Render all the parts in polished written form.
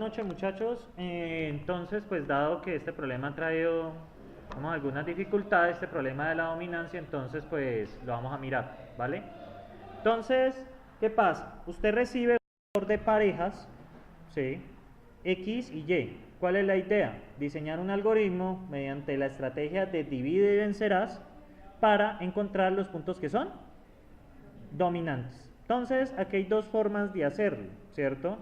noches, muchachos. Entonces, pues dado que este problema ha traído algunas dificultades, este problema de la dominancia, entonces pues lo vamos a mirar, ¿vale? Entonces, ¿qué pasa? Usted recibe un valor de parejas, ¿sí? X y Y. ¿Cuál es la idea? Diseñar un algoritmo mediante la estrategia de divide y vencerás para encontrar los puntos que son dominantes. Entonces, aquí hay dos formas de hacerlo, ¿cierto?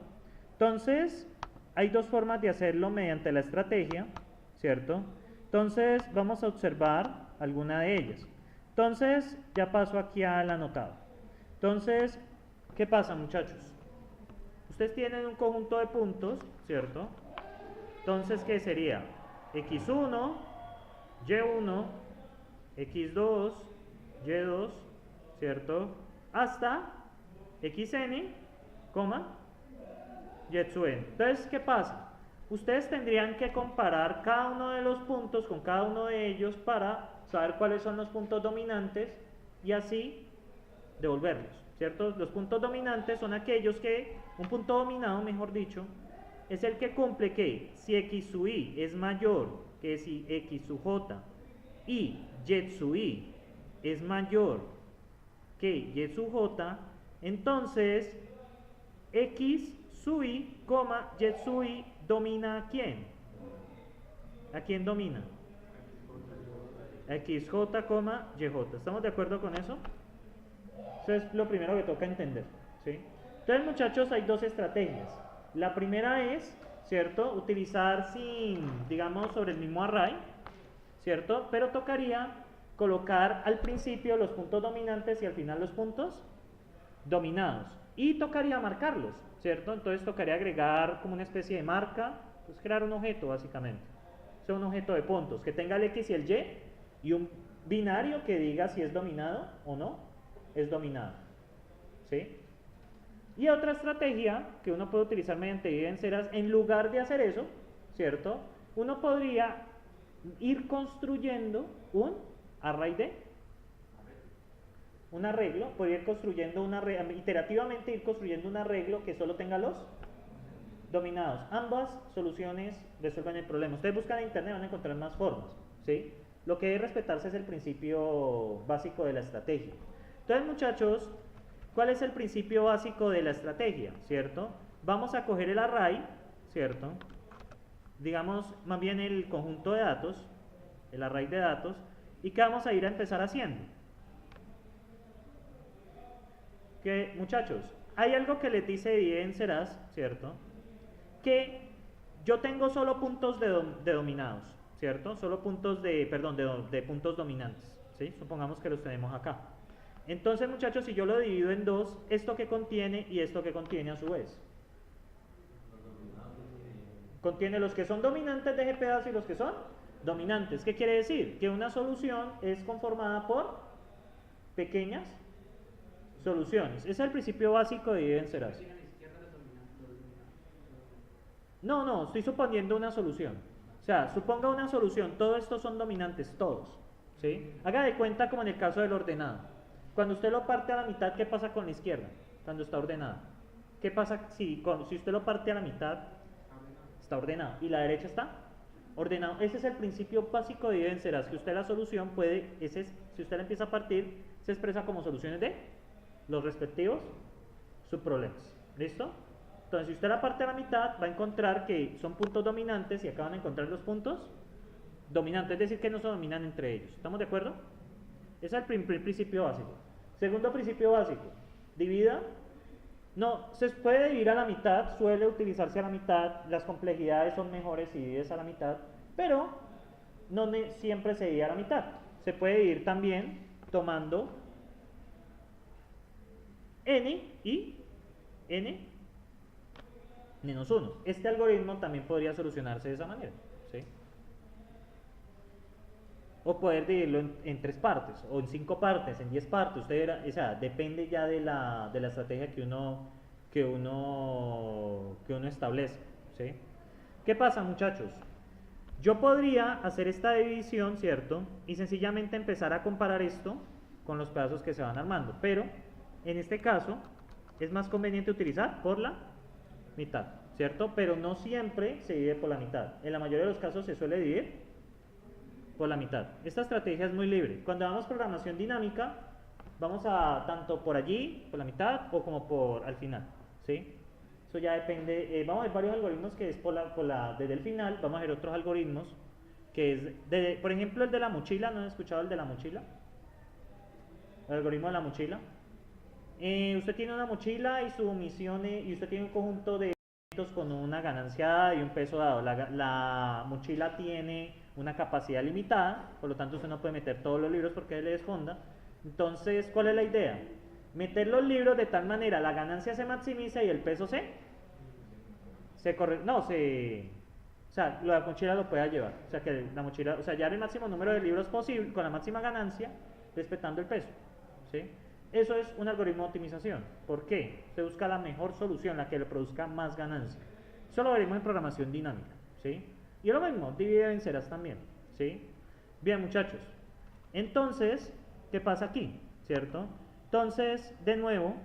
Entonces, hay dos formas de hacerlo mediante la estrategia, ¿cierto? Entonces, vamos a observar alguna de ellas. Entonces, ya paso aquí al anotado. Entonces, ¿qué pasa, muchachos? Ustedes tienen un conjunto de puntos, ¿cierto? Entonces, ¿qué sería? X1, Y1, X2, Y2, ¿cierto? Hasta xn, y sub n. Entonces, ¿qué pasa? Ustedes tendrían que comparar cada uno de los puntos con cada uno de ellos para saber cuáles son los puntos dominantes y así devolverlos, ¿cierto? Los puntos dominantes son aquellos que, un punto dominado, mejor dicho, es el que cumple que si x sub i es mayor que si x sub j y y sub i es mayor que y sub j, entonces x sub i, y sub i domina ¿a quién? ¿A quién domina? xj, yj. ¿Estamos de acuerdo con eso? Eso es lo primero que toca entender, ¿sí? Entonces, muchachos, hay dos estrategias. La primera es, ¿cierto?, utilizar digamos, sobre el mismo array, ¿cierto? Pero tocaría colocar al principio los puntos dominantes y al final los puntos dominados. Y tocaría marcarlos, ¿cierto? Entonces tocaría agregar como una especie de marca, pues crear un objeto básicamente. O sea, un objeto de puntos que tenga el X y el Y un binario que diga si es dominado o no es dominado, ¿sí? Y otra estrategia que uno puede utilizar mediante divide y vencerás, en lugar de hacer eso, ¿cierto? Uno podría ir construyendo un array un arreglo, podría ir construyendo iterativamente ir construyendo un arreglo que solo tenga los dominados. Ambas soluciones resuelven el problema. Ustedes buscan en internet, van a encontrar más formas, ¿sí? Lo que debe respetarse es el principio básico de la estrategia. Entonces, muchachos, ¿cuál es el principio básico de la estrategia? ¿Cierto? Vamos a coger el array, ¿cierto? Digamos, más bien el conjunto de datos, el array de datos, y ¿qué vamos a ir a empezar haciendo? Que, muchachos, hay algo que les dice divide y vencerás, ¿cierto? Que yo tengo solo puntos de dominados, ¿cierto? Solo puntos de puntos dominantes, ¿sí? Supongamos que los tenemos acá. Entonces, muchachos, si yo lo divido en dos, esto que contiene y esto que contiene a su vez. Contiene los que son dominantes de ese pedazo y los que son dominantes. ¿Qué quiere decir? Que una solución es conformada por pequeñas soluciones. Ese es el principio básico de divide y vencerás. No, estoy suponiendo una solución. O sea, suponga una solución. Todos estos son dominantes, todos, ¿sí? Haga de cuenta como en el caso del ordenado. Cuando usted lo parte a la mitad, ¿qué pasa con la izquierda? Cuando está ordenada. ¿Qué pasa si usted lo parte a la mitad? Está ordenado. ¿Y la derecha está? Ordenado. Ese es el principio básico de divide y vencerás. Que usted la solución puede, si usted la empieza a partir, se expresa como soluciones de los respectivos subproblemas. ¿Listo? Entonces, si usted la parte a la mitad, va a encontrar que son puntos dominantes y acaban de encontrar los puntos dominantes, es decir, que no se dominan entre ellos. ¿Estamos de acuerdo? Ese es el primer principio básico. Segundo principio básico, divida. No, se puede dividir a la mitad, suele utilizarse a la mitad, las complejidades son mejores si divides a la mitad, pero no siempre se divide a la mitad. Se puede dividir también tomando n y n menos 1. Este algoritmo también podría solucionarse de esa manera, ¿sí? O poder dividirlo en 3 partes, o en 5 partes, en 10 partes. O sea, depende ya de la estrategia que uno establece, ¿sí? ¿Qué pasa, muchachos? Yo podría hacer esta división, ¿cierto? Y sencillamente empezar a comparar esto con los pedazos que se van armando. Pero, en este caso, es más conveniente utilizar por la mitad, ¿cierto? Pero no siempre se divide por la mitad. En la mayoría de los casos se suele dividir por la mitad. Esta estrategia es muy libre. Cuando damos programación dinámica, vamos a tanto por allí, por la mitad, o como por al final, ¿sí? Eso ya depende. Vamos a ver varios algoritmos que es desde el final. Vamos a ver otros algoritmos que es, por ejemplo, el de la mochila. ¿No han escuchado el de la mochila? El algoritmo de la mochila. Usted tiene una mochila y su misión y usted tiene un conjunto de elementos con una ganancia dada y un peso dado. La mochila tiene una capacidad limitada, por lo tanto usted no puede meter todos los libros porque le desfonda. Entonces, ¿cuál es la idea? Meter los libros de tal manera la ganancia se maximiza y el peso se corre, no, o sea, la mochila lo pueda llevar, o sea, que la mochila, o sea, llevar el máximo número de libros posible con la máxima ganancia, respetando el peso, ¿sí? Eso es un algoritmo de optimización. ¿Por qué? Se busca la mejor solución, la que le produzca más ganancia. Eso lo veremos en programación dinámica, ¿sí? Y lo mismo, divide y vencerás también, ¿sí? Bien, muchachos. Entonces, ¿qué pasa aquí? ¿Cierto? Entonces, de nuevo,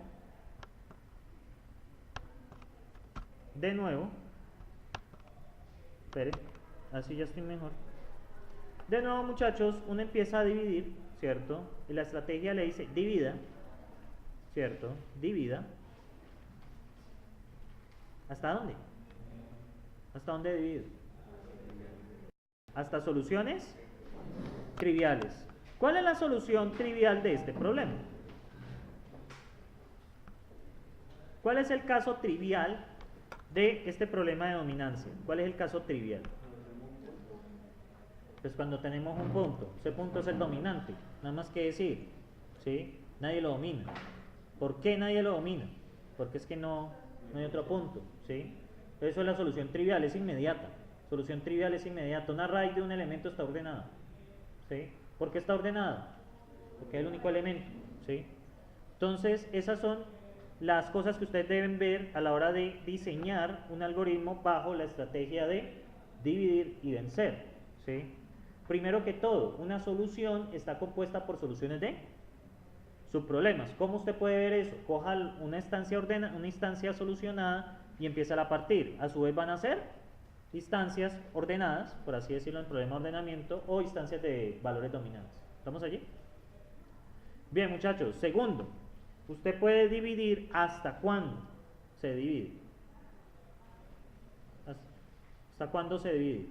esperen, así ya estoy mejor. De nuevo, muchachos, uno empieza a dividir, ¿cierto? Y la estrategia le dice divida, ¿cierto? Divida. ¿Hasta dónde? ¿Hasta dónde divido? Hasta soluciones triviales. ¿Cuál es la solución trivial de este problema? ¿Cuál es el caso trivial de este problema de dominancia? ¿Cuál es el caso trivial? Pues cuando tenemos un punto, ese punto es el dominante, nada más que decir, ¿sí? Nadie lo domina. ¿Por qué nadie lo domina? Porque es que no hay otro punto, ¿sí? Eso es la solución trivial, es inmediata. Solución trivial es inmediata. Una raíz de un elemento está ordenada, ¿sí? ¿Por qué está ordenada? Porque es el único elemento, ¿sí? Entonces, esas son las cosas que ustedes deben ver a la hora de diseñar un algoritmo bajo la estrategia de dividir y vencer, ¿sí? Primero que todo, una solución está compuesta por soluciones de subproblemas. ¿Cómo usted puede ver eso? Coja una instancia solucionada y empieza a partir. A su vez van a ser instancias ordenadas, por así decirlo, en problema de ordenamiento, o instancias de valores dominantes. ¿Estamos allí? Bien, muchachos. Segundo, usted puede dividir hasta cuándo se divide. ¿Hasta cuándo se divide?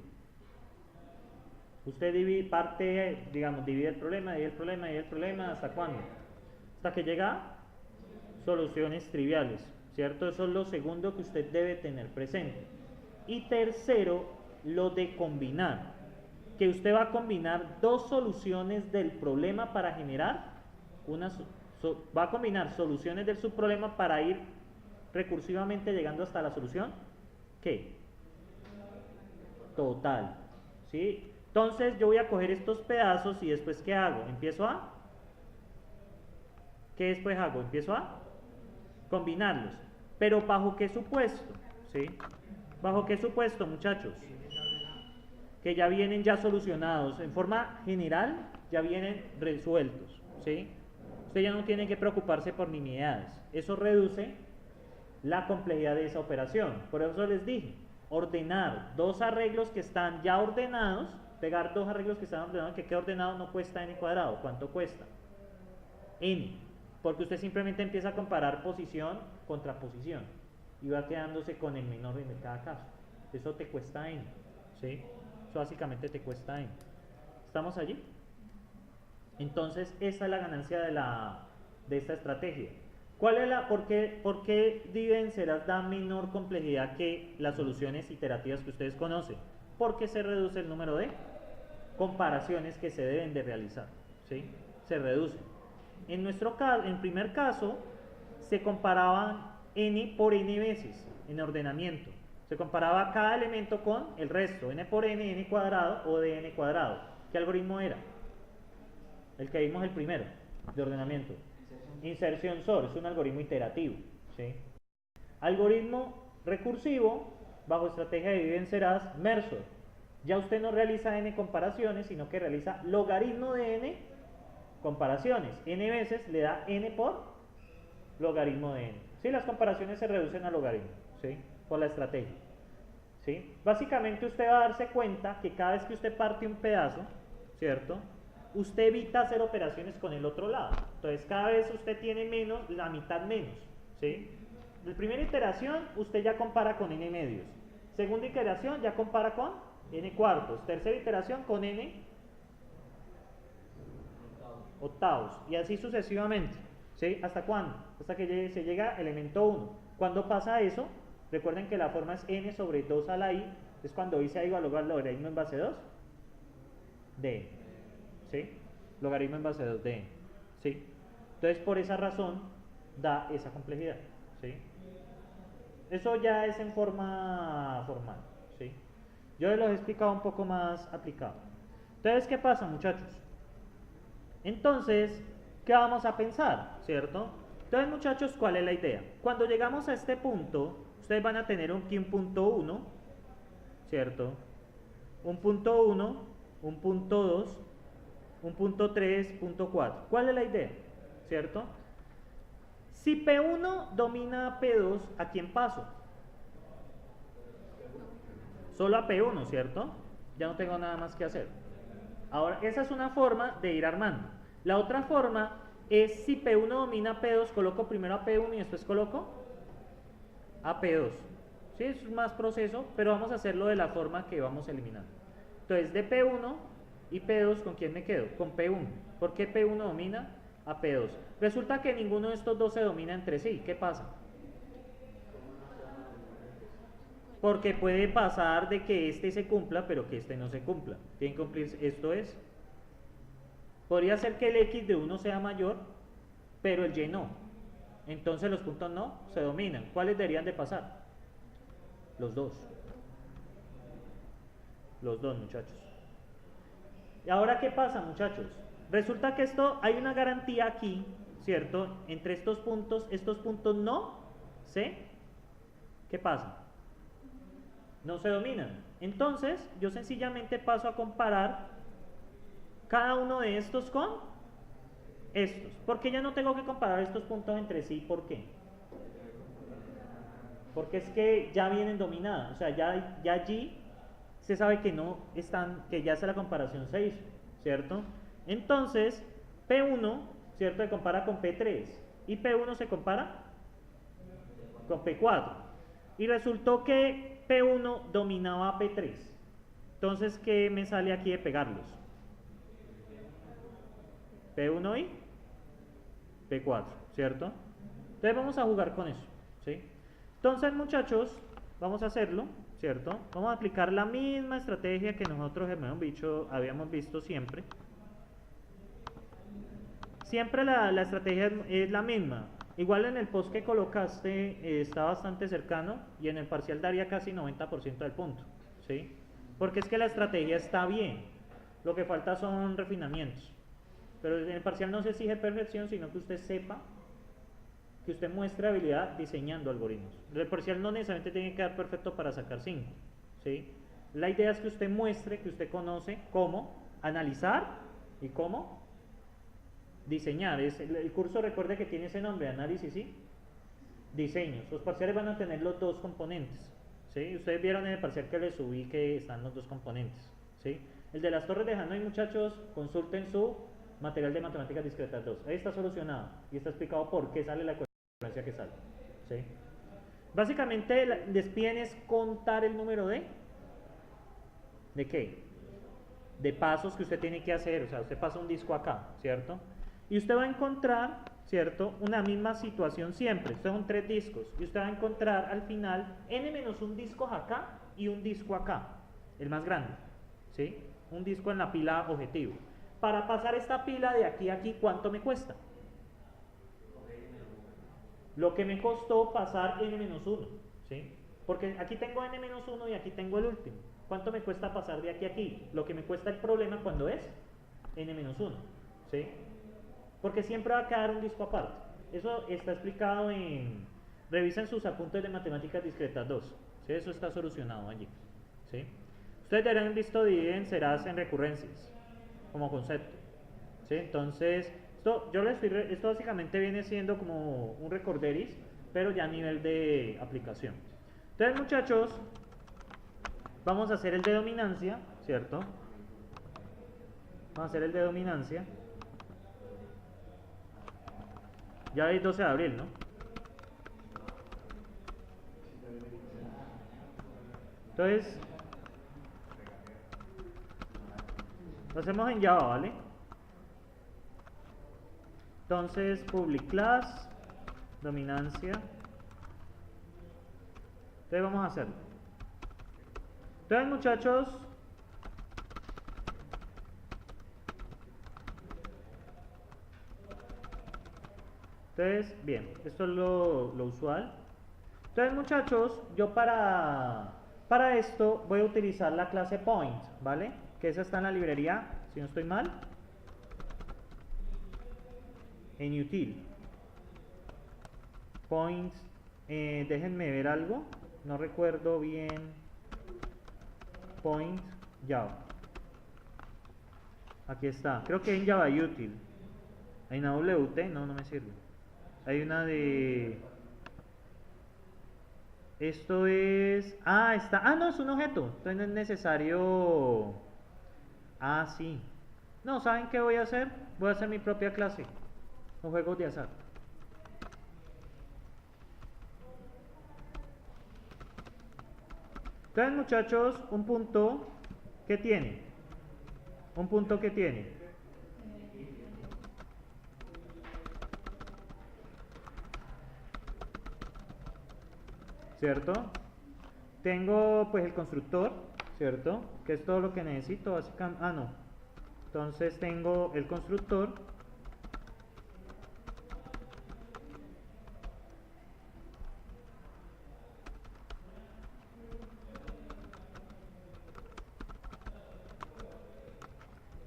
Usted divide parte, digamos, divide el problema, ¿hasta cuándo? Hasta que llega a soluciones triviales, ¿cierto? Eso es lo segundo que usted debe tener presente. Y tercero, lo de combinar, que usted va a combinar dos soluciones del problema para generar va a combinar soluciones del subproblema para ir recursivamente llegando hasta la solución, ¿qué? Total, ¿sí? Entonces yo voy a coger estos pedazos y después ¿qué hago? ¿Qué después hago? Empiezo a combinarlos. Pero ¿bajo qué supuesto? ¿Sí? ¿Bajo qué supuesto, muchachos? Que ya vienen ya solucionados. En forma general ya vienen resueltos, ¿sí? Usted ya no tiene que preocuparse por nimiedades. Eso reduce la complejidad de esa operación. Por eso les dije, ordenar dos arreglos que están ya ordenados, pegar dos arreglos que están ordenados, que quede ordenado no cuesta n cuadrado. ¿Cuánto cuesta? N. Porque usted simplemente empieza a comparar posición contra posición y va quedándose con el menor en cada caso. Eso te cuesta n, ¿sí? Eso básicamente te cuesta n. ¿Estamos allí? Entonces, esa es la ganancia de esta estrategia. ¿Por qué vencerás da menor complejidad que las soluciones iterativas que ustedes conocen? Porque se reduce el número de comparaciones que se deben de realizar, ¿sí? Se reduce. En nuestro caso, en primer caso, se comparaban n por n veces en ordenamiento. Se comparaba cada elemento con el resto, n por n cuadrado o de n cuadrado. ¿Qué algoritmo era? El que vimos el primero, de ordenamiento. Inserción SOR, es un algoritmo iterativo, ¿sí? Algoritmo recursivo, bajo estrategia de vencerás, MERSOR. Ya usted no realiza n comparaciones, sino que realiza logaritmo de n comparaciones. N veces le da n por logaritmo de n. ¿Sí? Las comparaciones se reducen a logaritmo, ¿sí? por la estrategia. ¿Sí? Básicamente usted va a darse cuenta que cada vez que usted parte un pedazo, ¿cierto? Usted evita hacer operaciones con el otro lado. Entonces cada vez usted tiene menos, la mitad menos. ¿Sí? La primera iteración usted ya compara con n medios. Segunda iteración ya compara con n cuartos. Tercera iteración con n octavos. Y así sucesivamente. ¿Sí? ¿Hasta cuándo? Hasta que se llega al elemento 1. Cuando pasa eso, recuerden que la forma es n sobre 2 a la i. Es cuando i sea igual a logaritmo en base 2 de n. ¿Sí? Logaritmo en base 2 de n. ¿Sí? Entonces por esa razón da esa complejidad. ¿Sí? Eso ya es en forma formal. ¿Sí? Yo les lo he explicado un poco más aplicado. Entonces, ¿qué pasa, muchachos? Entonces, ¿qué vamos a pensar? ¿Cierto? Entonces, muchachos, ¿cuál es la idea? Cuando llegamos a este punto, ustedes van a tener aquí un punto 1, ¿cierto? Un punto 1, un punto 2, un punto 3, punto 4. ¿Cuál es la idea? ¿Cierto? Si P1 domina a P2, ¿a quién paso? Solo a P1, ¿cierto? Ya no tengo nada más que hacer. Ahora, esa es una forma de ir armando. La otra forma es si P1 domina a P2, coloco primero a P1 y después coloco a P2. ¿Sí? Es más proceso, pero vamos a hacerlo de la forma que vamos a eliminar. Entonces, de P1 y P2, ¿con quién me quedo? Con P1. ¿Por qué P1 domina a P2? Resulta que ninguno de estos dos se domina entre sí. ¿Qué pasa? Porque puede pasar de que este se cumpla, pero que este no se cumpla. Tienen que cumplir, esto es. Podría ser que el X de uno sea mayor, pero el Y no. Entonces los puntos no se dominan. ¿Cuáles deberían de pasar? Los dos. Los dos, muchachos. ¿Y ahora qué pasa, muchachos? Resulta que esto, hay una garantía aquí, ¿cierto? Entre estos puntos no, ¿sí? ¿Qué pasa? No se dominan. Entonces, yo sencillamente paso a comparar cada uno de estos con estos. ¿Por qué ya no tengo que comparar estos puntos entre sí? ¿Por qué? Porque es que ya vienen dominadas. O sea, ya allí se sabe que no están, que ya la comparación se hizo, ¿cierto? Entonces, P1, ¿cierto? Se compara con P3. Y P1 se compara con P4. Y resultó que P1 dominaba a P3. Entonces, ¿qué me sale aquí de pegarlos? P1 y P4, ¿cierto? Entonces vamos a jugar con eso, ¿sí? Entonces, muchachos, vamos a hacerlo, ¿cierto? Vamos a aplicar la misma estrategia que nosotros habíamos visto siempre. Siempre la estrategia es la misma. Igual en el post que colocaste está bastante cercano y en el parcial daría casi 90% del punto, ¿sí? Porque es que la estrategia está bien. Lo que falta son refinamientos. Pero en el parcial no se exige perfección, sino que usted sepa, que usted muestre habilidad diseñando algoritmos. El parcial no necesariamente tiene que dar perfecto para sacar 5, ¿sí? La idea es que usted muestre que usted conoce cómo analizar y cómo diseñar. El curso, recuerde que tiene ese nombre, análisis y diseños. Los parciales van a tener los dos componentes, ¿sí? Ustedes vieron en el parcial que les subí que están los dos componentes, ¿sí? El de las torres de Hanoi, muchachos, consulten su material de matemáticas discretas 2. Ahí está solucionado y está explicado por qué sale la ecuación que sale, ¿sí? Básicamente les piden es contar el número ¿de qué? De pasos que usted tiene que hacer. O sea, usted pasa un disco acá, ¿cierto? Y usted va a encontrar, ¿cierto? Una misma situación siempre. Estos son 3 discos. Y usted va a encontrar al final n-1 discos acá y un disco acá, el más grande, ¿sí? Un disco en la pila objetivo. Para pasar esta pila de aquí a aquí, ¿cuánto me cuesta? Lo que me costó pasar n-1, ¿sí? Porque aquí tengo n-1 y aquí tengo el último. ¿Cuánto me cuesta pasar de aquí a aquí? Lo que me cuesta el problema cuando es n-1, ¿sí? Porque siempre va a quedar un disco aparte. Eso está explicado en... Revisen sus apuntes de matemáticas discretas 2, ¿sí? Eso está solucionado allí, ¿sí? Ustedes ya han visto dividen serás en recurrencias como concepto, ¿sí? Entonces, esto básicamente viene siendo como un recorderis, pero ya a nivel de aplicación. Entonces, muchachos, vamos a hacer el de dominancia, ¿cierto? Vamos a hacer el de dominancia. Ya es 12 de abril, ¿no? Entonces, lo hacemos en Java, ¿vale? Entonces, public class, dominancia. Entonces vamos a hacerlo. Entonces, muchachos, bien, esto es lo usual. Entonces, muchachos, yo para esto voy a utilizar la clase point, ¿vale? Que esa está en la librería, si no estoy mal, en util. Point, déjenme ver algo, no recuerdo bien. Point Java. Aquí está, creo que en Java util. Hay una WT, no me sirve. Hay una de... Esto es... no, es un objeto. Entonces no es necesario... Sí. No, ¿saben qué voy a hacer? Voy a hacer mi propia clase. Un juego de azar. Entonces, muchachos, un punto que tiene. Un punto que tiene. ¿Cierto? Tengo pues el constructor, ¿cierto? Que es todo lo que necesito básicamente. No. Entonces tengo el constructor.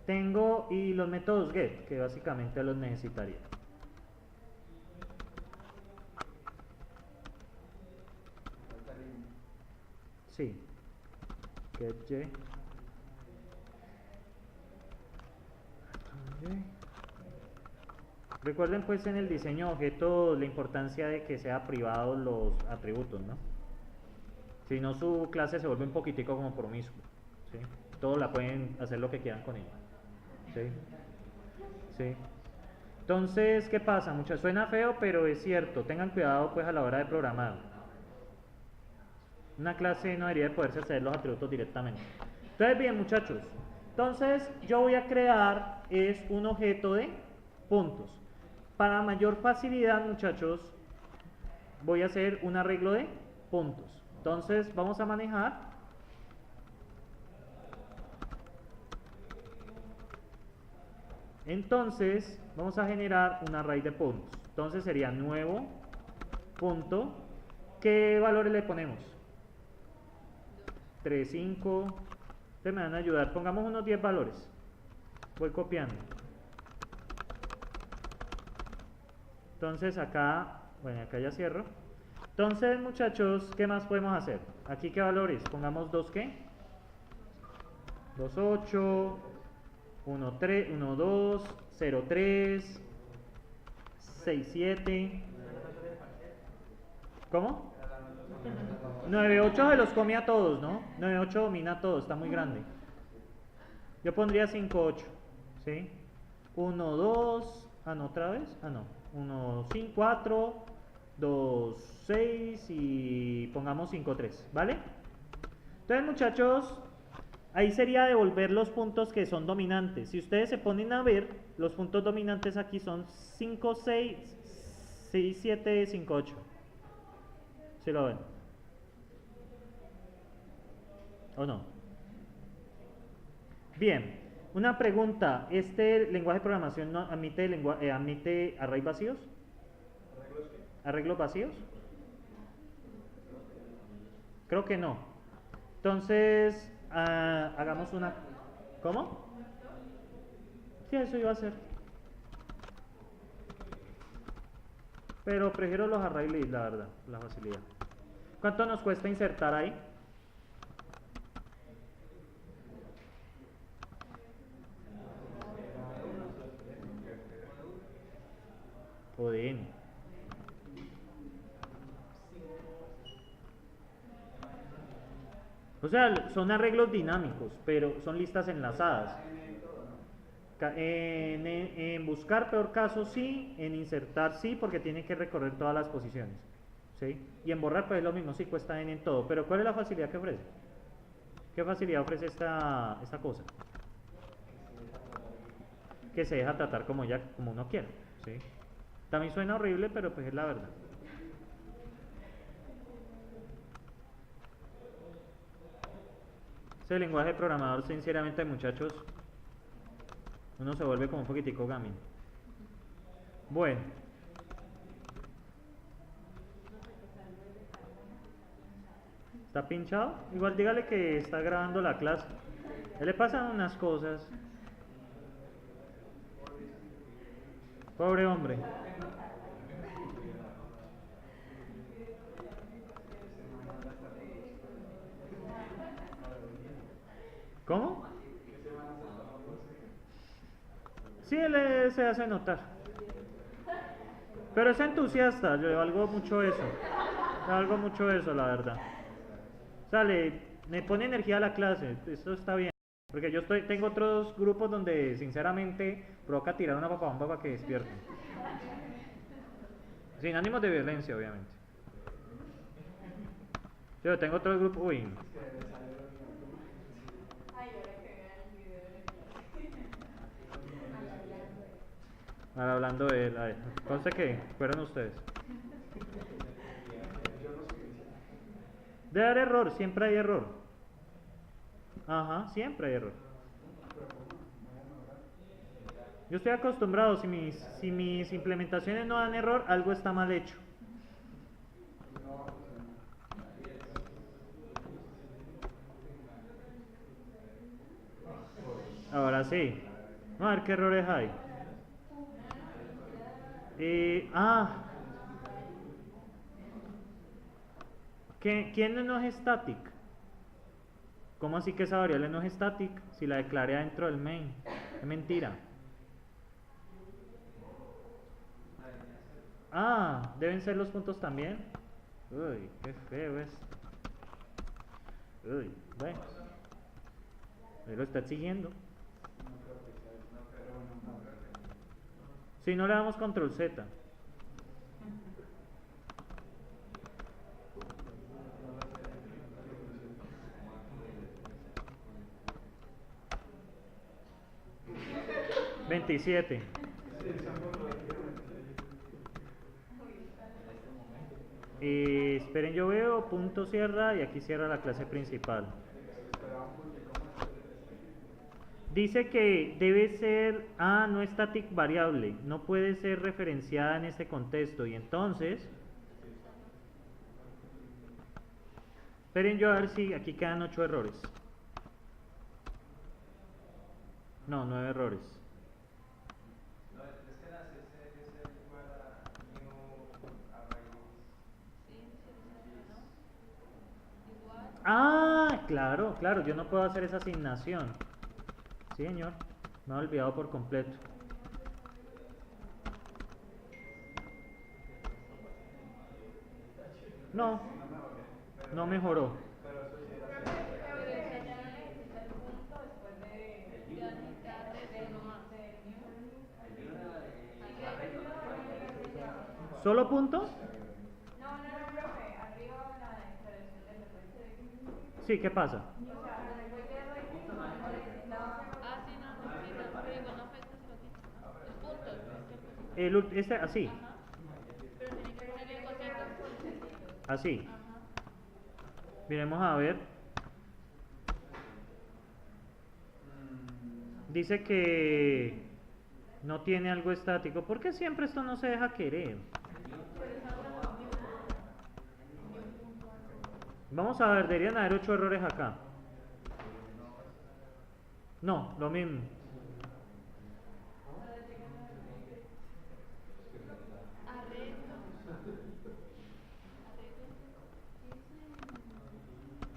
Tengo y los métodos get, que básicamente los necesitaría. Sí. Get Recuerden pues en el diseño de objetos la importancia de que sea privado los atributos, ¿no? Si no, su clase se vuelve un poquitico como promiscuo, ¿sí? Todos la pueden hacer lo que quieran con ella. ¿Sí? ¿Sí? Entonces, ¿qué pasa? Muchas suena feo, pero es cierto. Tengan cuidado pues a la hora de programar. Una clase no debería de poderse hacer los atributos directamente. Entonces, bien, muchachos. Entonces, yo voy a crear es un objeto de puntos. Para mayor facilidad, muchachos, voy a hacer un arreglo de puntos. Entonces, vamos a manejar entonces vamos a generar un array de puntos. Entonces sería nuevo punto. ¿Qué valores le ponemos? 3, 5. Ustedes me van a ayudar. Pongamos unos 10 valores. Voy copiando. Entonces acá, bueno, acá ya cierro. Entonces, muchachos, ¿qué más podemos hacer? Aquí, ¿qué valores? Pongamos 2, ¿qué? 2, 8. 1, 3, 1, 2, 0, 3, 6, 7. ¿Cómo? 9, 8 se los come a todos, ¿no? 9, 8 domina a todos, está muy grande. Yo pondría 5, 8, ¿sí? 1, 2, no, otra vez, no. 1, 5, 4, 2, 6 y pongamos 5, 3, ¿vale? Entonces, muchachos, ahí sería devolver los puntos que son dominantes. Si ustedes se ponen a ver, los puntos dominantes aquí son 5, 6, 6, 7, 5, 8. ¿Sí lo ven? ¿O no? Bien, una pregunta. ¿Este lenguaje de programación no admite arrays vacíos? ¿Arreglos vacíos? Creo que no. Entonces, hagamos una... ¿Cómo? Sí, eso iba a hacer. Pero prefiero los array list, la verdad, la facilidad. ¿Cuánto nos cuesta insertar ahí? O de n. O sea, son arreglos dinámicos, pero son listas enlazadas. En buscar peor caso sí, en insertar sí, porque tiene que recorrer todas las posiciones. ¿Sí? Y en borrar pues es lo mismo, sí, cuesta n en todo. Pero ¿cuál es la facilidad que ofrece? ¿Qué facilidad ofrece esta cosa? Que se deja tratar como uno quiera. ¿Sí? También suena horrible, pero pues es la verdad. Ese lenguaje programador, sinceramente, muchachos, uno se vuelve como un poquitico gaming. Bueno. ¿Está pinchado? Igual dígale que está grabando la clase. A él le pasan unas cosas. Pobre hombre. ¿Cómo? Sí, él se hace notar. Pero es entusiasta, yo valgo mucho eso. Yo valgo mucho eso, la verdad. O sea, me pone energía a la clase, esto está bien. Porque tengo otros grupos donde sinceramente provoca tirar una papabomba para que despierten. Sin ánimos de violencia, obviamente. Yo tengo otros grupos, uy. Ahora hablando de él, a ver, conste que fueron ustedes. Debe haber error, siempre hay error. Ajá, siempre hay error. Yo estoy acostumbrado, si mis implementaciones no dan error, algo está mal hecho. Ahora sí. Vamos a ver qué errores hay. ¿Quién no es static? ¿Cómo así que esa variable no es static si la declaré adentro del main? Es mentira. ¿Deben ser los puntos también? Uy, qué feo es. Uy, bueno. Él lo está exigiendo. Si no le damos control Z. $27. Esperen, yo veo, punto cierra y aquí cierra la clase principal. Dice que debe ser, no static variable, no puede ser referenciada en este contexto. Y entonces, esperen yo a ver si aquí quedan 8 errores. No, 9 errores. Claro, yo no puedo hacer esa asignación. Sí, señor, me he olvidado por completo. No mejoró. ¿Solo punto? No, profe, arriba la declaración de referencia. Sí, ¿qué pasa? Así. Así. Miremos a ver. Dice que no tiene algo estático. ¿Por qué siempre esto no se deja querer? Vamos a ver, deberían haber 8 errores acá. No, lo mismo.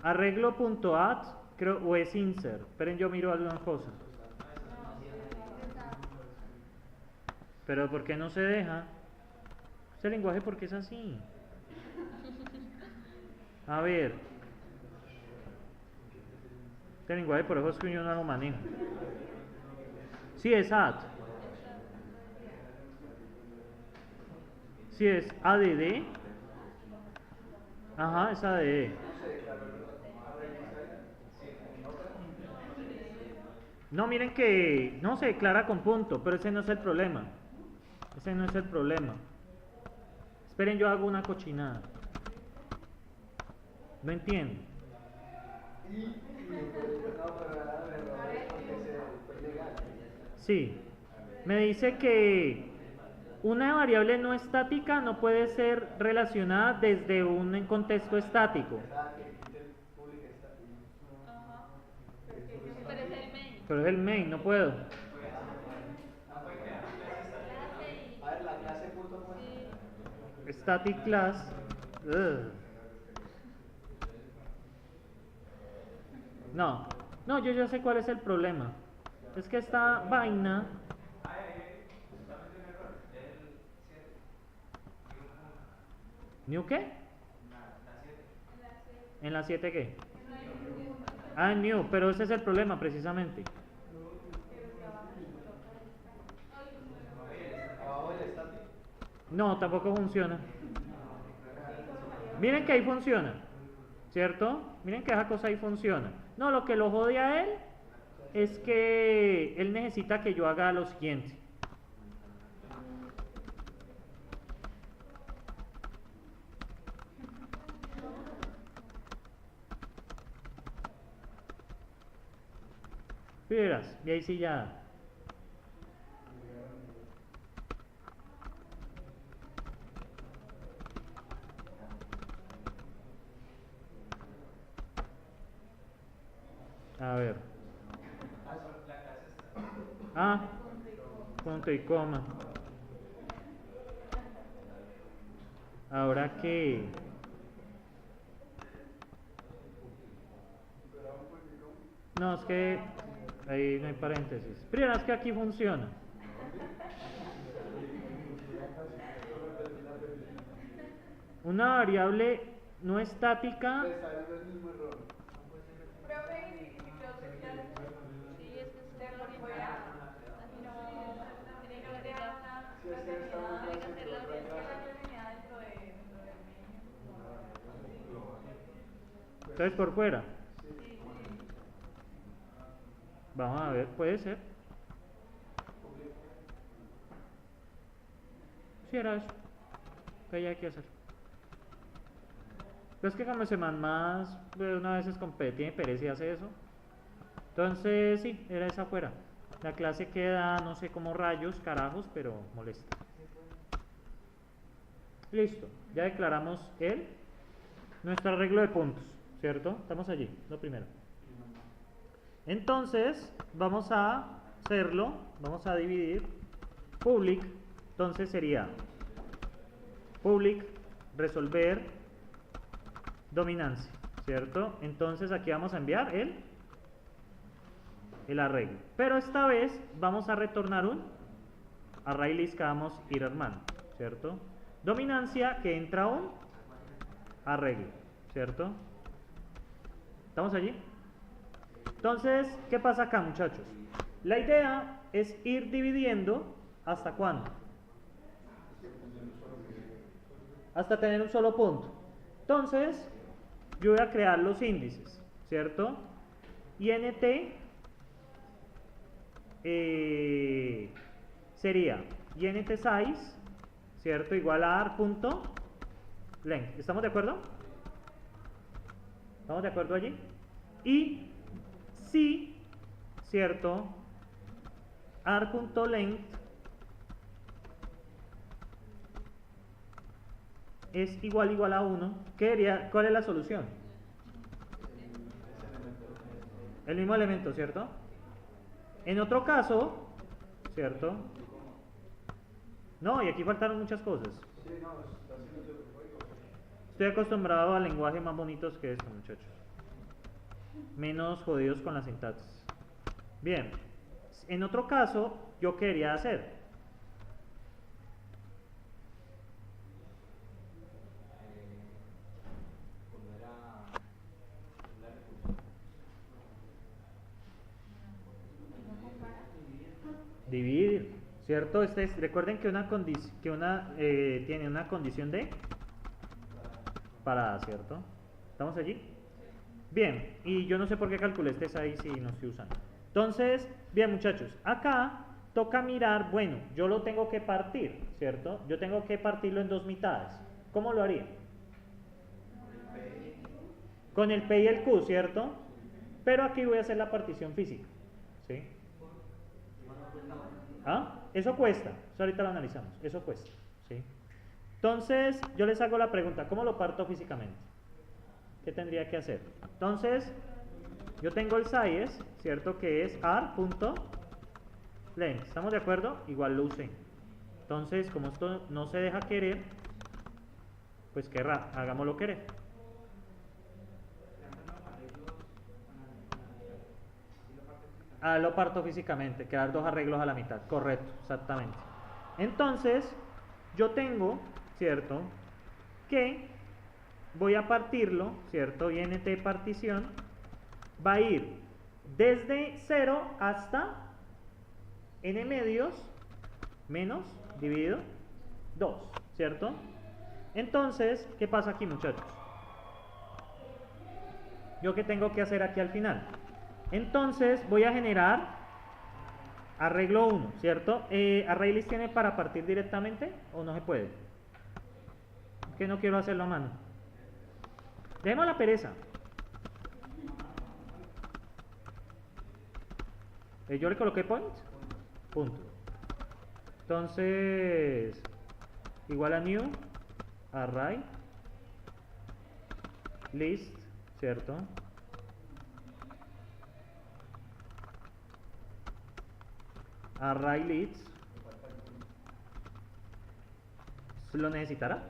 Arreglo.add, creo, o es insert. Esperen, yo miro alguna cosa. Pero ¿por qué no se deja? Este lenguaje, ¿por qué es así? A ver. Este lenguaje por eso es que yo no lo manejo. Sí, es add. Sí, es add. Ajá, es add. No, miren que no se declara con punto, pero ese no es el problema. Ese no es el problema. Esperen, yo hago una cochinada. No entiendo. Sí. Me dice que una variable no estática no puede ser relacionada desde un contexto estático. Pero es el main, no puedo. Static class. Ugh. No, no, yo ya sé cuál es el problema. Es que esta vaina. ¿New qué? ¿En la 7 qué? Ah, new, pero ese es el problema precisamente. No, tampoco funciona. Miren que ahí funciona, ¿cierto? Miren que esa cosa ahí funciona. No, lo que lo jode a él es que él necesita que yo haga lo siguiente. Verás, y ahí sí ya. A ver. Ah, punto y coma. Ahora que... No, es que ahí no hay paréntesis. Pero es que aquí funciona. Una variable no estática. Entonces por fuera. Vamos a ver, puede ser. Si era eso. ¿Qué hay que hacer? Pero es que como se man más, una vez tiene pereza y hace eso. Entonces sí, era esa afuera. La clase queda, no sé cómo rayos, carajos, pero molesta. Listo, ya declaramos nuestro arreglo de puntos, ¿cierto? Estamos allí, lo primero. Entonces, vamos a hacerlo, vamos a dividir public, entonces sería public resolver dominancia, ¿cierto? Entonces aquí vamos a enviar el arreglo, pero esta vez vamos a retornar un array list que vamos a ir armando, ¿cierto? Dominancia que entra un arreglo, ¿cierto? ¿Estamos allí? Entonces, ¿qué pasa acá, muchachos? La idea es ir dividiendo ¿hasta cuándo? Hasta tener un solo punto. Entonces, yo voy a crear los índices, ¿cierto? INT sería INT size, ¿cierto? Igual a ar.length. ¿Estamos de acuerdo? ¿Estamos de acuerdo allí? Y si, ¿cierto? ar.length es igual a 1, ¿cuál es la solución? El mismo elemento, ¿cierto? En otro caso, ¿cierto? No, y aquí faltaron muchas cosas. Estoy acostumbrado a lenguajes más bonitos que esto, muchachos. Menos jodidos con la sintaxis. Bien, en otro caso, yo quería hacer Dividir, ¿cierto? Recuerden que tiene una condición de parada, ¿cierto? ¿Estamos allí? Bien, y yo no sé por qué calculé este ahí si no estoy usando. Entonces, bien muchachos, acá toca mirar, bueno, yo lo tengo que partir, ¿cierto? Yo tengo que partirlo en dos mitades. ¿Cómo lo haría? Con el P y el Q, ¿cierto? Pero aquí voy a hacer la partición física, ¿sí? ¿Ah? Eso cuesta, eso ahorita lo analizamos, eso cuesta, ¿sí? Entonces, yo les hago la pregunta, ¿cómo lo parto físicamente? ¿Qué tendría que hacer? Entonces, yo tengo el size, ¿cierto? Que es r.length, ¿estamos de acuerdo? Igual lo usé. Entonces, como esto no se deja querer, pues querrá, hagámoslo querer. Ah, lo parto físicamente, quedar dos arreglos a la mitad, correcto, exactamente. Entonces, yo tengo, ¿cierto? Que voy a partirlo, ¿cierto? INT partición va a ir desde 0 hasta n medios menos dividido 2, ¿cierto? Entonces, ¿qué pasa aquí, muchachos? ¿Yo qué tengo que hacer aquí al final? Entonces, voy a generar arreglo 1, ¿cierto? ¿ArrayList tiene para partir directamente o no se puede? Es que no quiero hacerlo a mano. Dejemos la pereza. Yo le coloqué point, punto. Entonces, igual a new array list, ¿cierto? Array list. ¿Lo necesitará?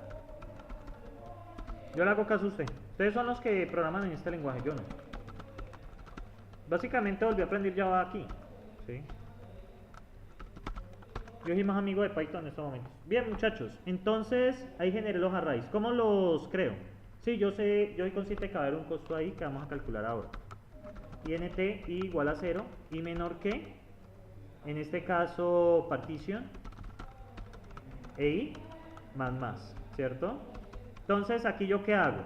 Yo le hago caso a usted. Ustedes son los que programan en este lenguaje, yo no. Básicamente volví a aprender Java aquí, ¿sí? Yo soy más amigo de Python en estos momentos. Bien, muchachos, entonces ahí generé los arrays. ¿Cómo los creo? Sí, yo sé, yo soy consciente que va a haber un costo ahí que vamos a calcular ahora. INT igual a 0 y menor que, en este caso, partition EI más, ¿cierto? Entonces, aquí yo qué hago?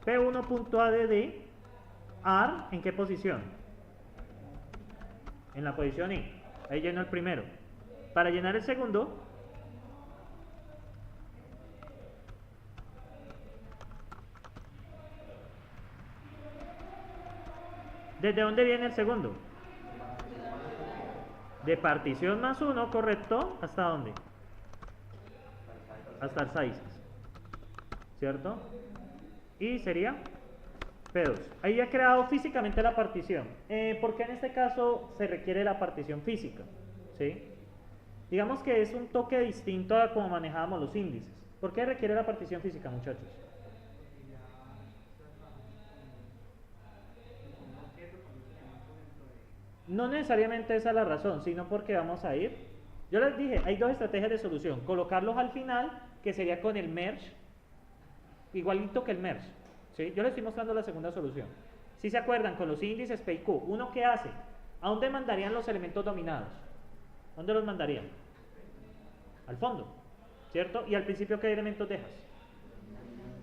P1.add AR, ¿en qué posición? En la posición I. Ahí lleno el primero. Para llenar el segundo, ¿desde dónde viene el segundo? De partición más 1, correcto. ¿Hasta dónde? Hasta el 6, ¿cierto? Y sería P2. Ahí ya he creado físicamente la partición. ¿Por qué en este caso se requiere la partición física? ¿Sí? Digamos que es un toque distinto a cómo manejábamos los índices. ¿Por qué requiere la partición física, muchachos? No necesariamente esa es la razón, sino porque vamos a ir. Yo les dije, hay dos estrategias de solución. Colocarlos al final, que sería con el merge, igualito que el merge. ¿Sí? Yo les estoy mostrando la segunda solución. Si se acuerdan, con los índices P y Q, ¿uno qué hace? ¿A dónde mandarían los elementos dominados? ¿A dónde los mandarían? Al fondo, ¿cierto? Y al principio, ¿qué elementos dejas?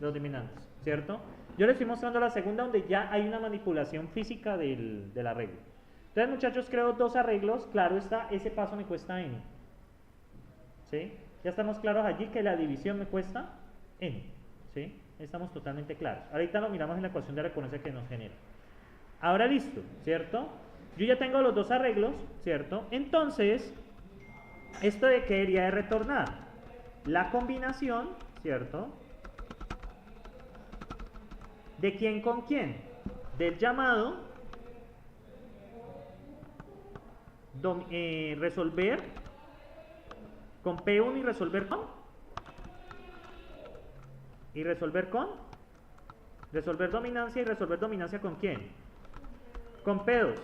Los dominantes, ¿cierto? Yo les estoy mostrando la segunda, donde ya hay una manipulación física del arreglo. Entonces, muchachos, creo dos arreglos. Claro está, ese paso me cuesta n. ¿Sí? Ya estamos claros allí que la división me cuesta n. ¿Sí? Estamos totalmente claros. Ahorita lo miramos en la ecuación de recurrencia que nos genera. Ahora listo, ¿cierto? Yo ya tengo los dos arreglos, ¿cierto? Entonces, ¿esto de qué debería de retornar? La combinación, ¿cierto? ¿De quién con quién? Del llamado resolver con P1 y resolver con resolver dominancia y resolver dominancia con quién, con P2.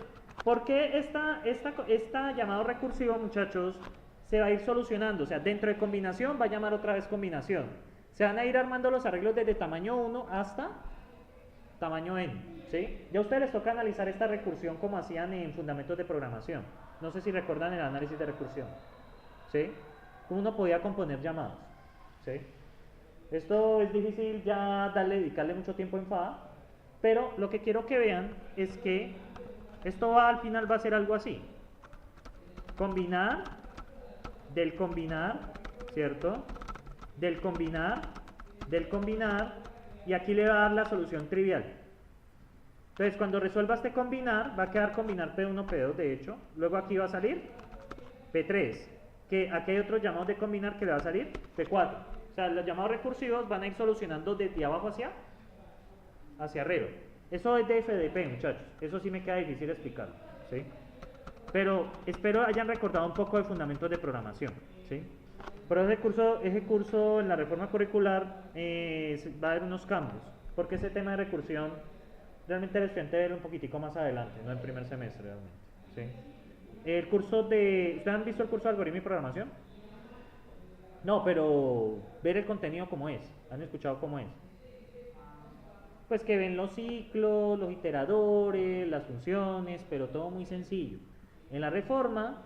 ¿Por qué esta llamado recursivo, muchachos, se va a ir solucionando? O sea, dentro de combinación va a llamar otra vez combinación. Se van a ir armando los arreglos desde tamaño 1 hasta tamaño n, ¿sí? Ya a ustedes les toca analizar esta recursión como hacían en fundamentos de programación. No sé si recuerdan el análisis de recursión, ¿sí? Cómo uno podía componer llamados, ¿sí? Esto es difícil ya dedicarle mucho tiempo en FA, pero lo que quiero que vean es que esto al final va a ser algo así. Combinar, del combinar, ¿cierto? Del combinar, y aquí le va a dar la solución trivial. Entonces, cuando resuelva este combinar, va a quedar combinar P1, P2, de hecho. Luego aquí va a salir P3, que aquí hay otros llamados de combinar que le va a salir P4. O sea, los llamados recursivos van a ir solucionando desde abajo hacia arriba. Eso es de FDP, muchachos. Eso sí me queda difícil explicarlo, ¿sí? Pero espero hayan recordado un poco de fundamentos de programación, ¿sí? Pero ese curso en la reforma curricular va a haber unos cambios, porque ese tema de recursión realmente el estudiante debe ver un poquitico más adelante, no en primer semestre realmente, ¿sí? El curso de... ¿Ustedes han visto el curso de algoritmo y programación? No, pero ver el contenido como es. ¿Han escuchado cómo es? Pues que ven los ciclos, los iteradores, las funciones, pero todo muy sencillo. En la reforma,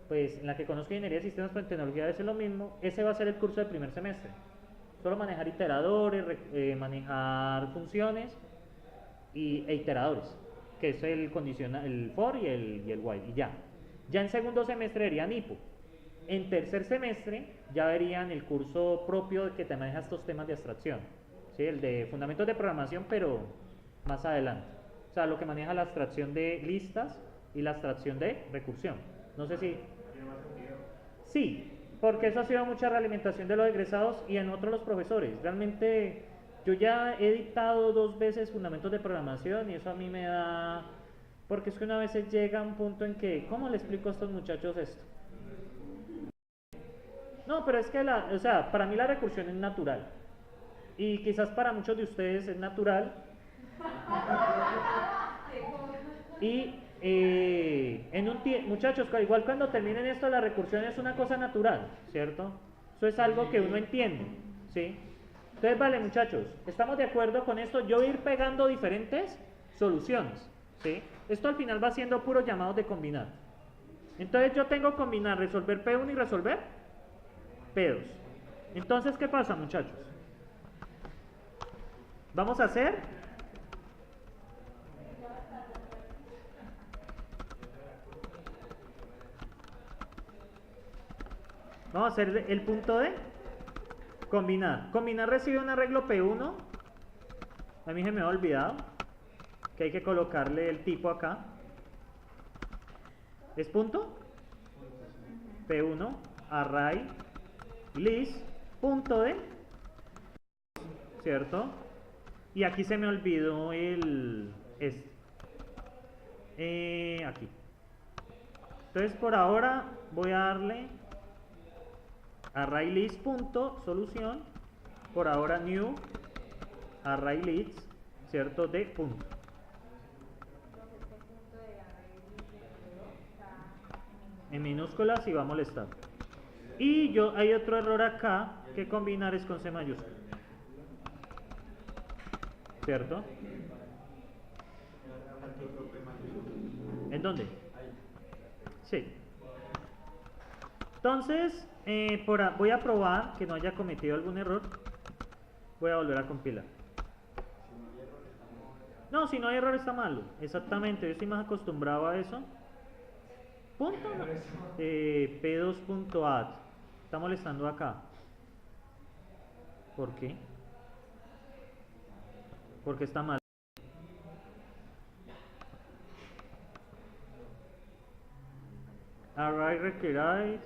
pues en la que conozco ingeniería de sistemas con tecnología es lo mismo, ese va a ser el curso del primer semestre. Solo manejar iteradores, manejar funciones e iteradores, que es el condicional, el for y el while, y ya. Ya en segundo semestre verían IPO. En tercer semestre ya verían el curso propio que te maneja estos temas de abstracción, ¿sí? El de fundamentos de programación, pero más adelante. O sea, lo que maneja la abstracción de listas y la abstracción de recursión. No sé si... Sí, porque eso ha sido mucha realimentación de los egresados y en otros los profesores. Realmente yo ya he dictado 2 veces fundamentos de programación y eso a mí me da... Porque es que una vez llega un punto en que, ¿cómo le explico a estos muchachos esto? No, pero es que o sea, para mí la recursión es natural. Y quizás para muchos de ustedes es natural. Y muchachos, igual cuando terminen esto, la recursión es una cosa natural, ¿cierto? Eso es algo que uno entiende, ¿sí? Entonces, vale, muchachos, ¿estamos de acuerdo con esto? Yo voy a ir pegando diferentes soluciones, ¿sí? Esto al final va siendo puros llamados de combinar. Entonces yo tengo que combinar, resolver P1 y resolver P2. Entonces, ¿qué pasa, muchachos? Vamos a hacer... Vamos a hacer el punto de combinar. Combinar recibe un arreglo P1. A mí se me ha olvidado que hay que colocarle el tipo acá. ¿Es punto? P1, array, list, punto de, ¿cierto? Y aquí se me olvidó aquí. Entonces por ahora voy a darle array list punto solución, por ahora new array list, ¿cierto? De punto. En minúsculas y va a molestar. Y hay otro error acá, que combinar es con C mayúscula, ¿cierto? ¿En dónde? Sí. Entonces, voy a probar que no haya cometido algún error. Voy a volver a compilar. No, si no hay error está malo. Exactamente, yo estoy más acostumbrado a eso. Punto no. P2.add. Está molestando acá. ¿Por qué? Porque está mal. Array required.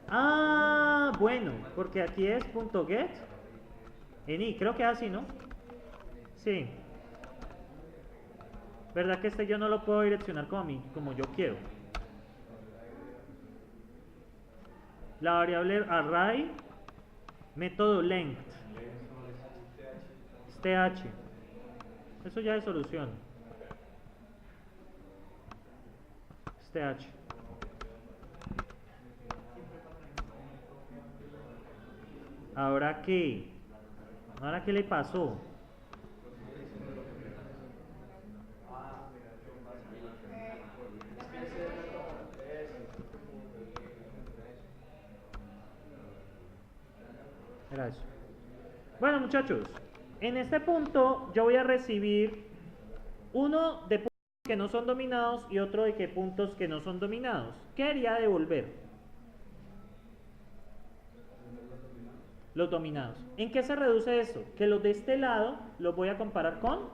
Ah, bueno, porque aquí es .get en i, creo que es así, ¿no? Sí. ¿Verdad que yo no lo puedo direccionar como yo quiero? La variable array, método length, es th. Eso ya es solución. Es th. ¿Ahora qué? ¿Ahora qué le pasó? Era eso. Bueno, muchachos, en este punto yo voy a recibir uno de puntos que no son dominados y otro de que puntos que no son dominados. ¿Qué haría devolver? Los dominados. ¿En qué se reduce esto? Que los de este lado los voy a comparar con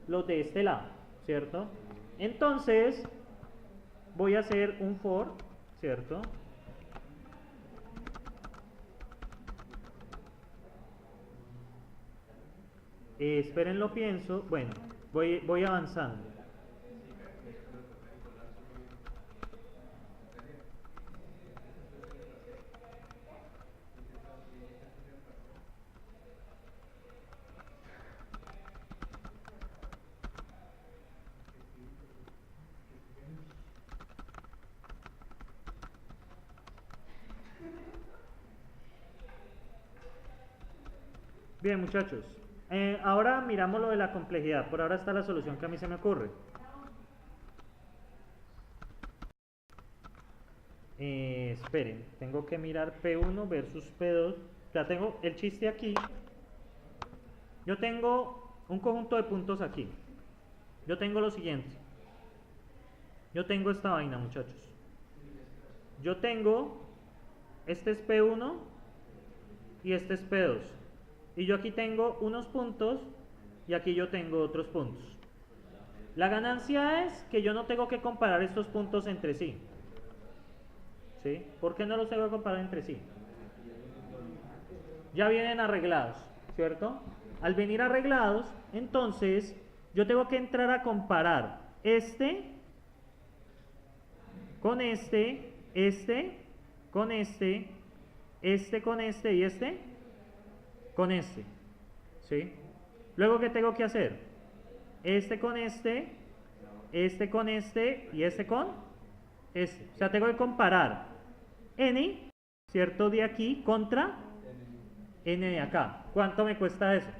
los de este lado, ¿cierto? Entonces, voy a hacer un for, ¿cierto? Esperen, lo pienso. Bueno, voy avanzando. Bien, muchachos. Ahora miramos lo de la complejidad. Por ahora está la solución que a mí se me ocurre. Esperen, tengo que mirar P1 versus P2. Ya tengo el chiste aquí. Yo tengo un conjunto de puntos aquí. Yo tengo lo siguiente. Yo tengo esta vaina, muchachos. Yo tengo, este es P1 y este es P2. Y yo aquí tengo unos puntos y aquí yo tengo otros puntos. La ganancia es que yo no tengo que comparar estos puntos entre sí. ¿Sí? ¿Por qué no los tengo que comparar entre sí? Ya vienen arreglados, ¿cierto? Al venir arreglados, entonces yo tengo que entrar a comparar este con este con este con este y este con este, ¿sí? Luego, ¿qué tengo que hacer? Este con este con este y este con este. O sea, tengo que comparar n, ¿cierto? De aquí contra n de acá. ¿Cuánto me cuesta eso?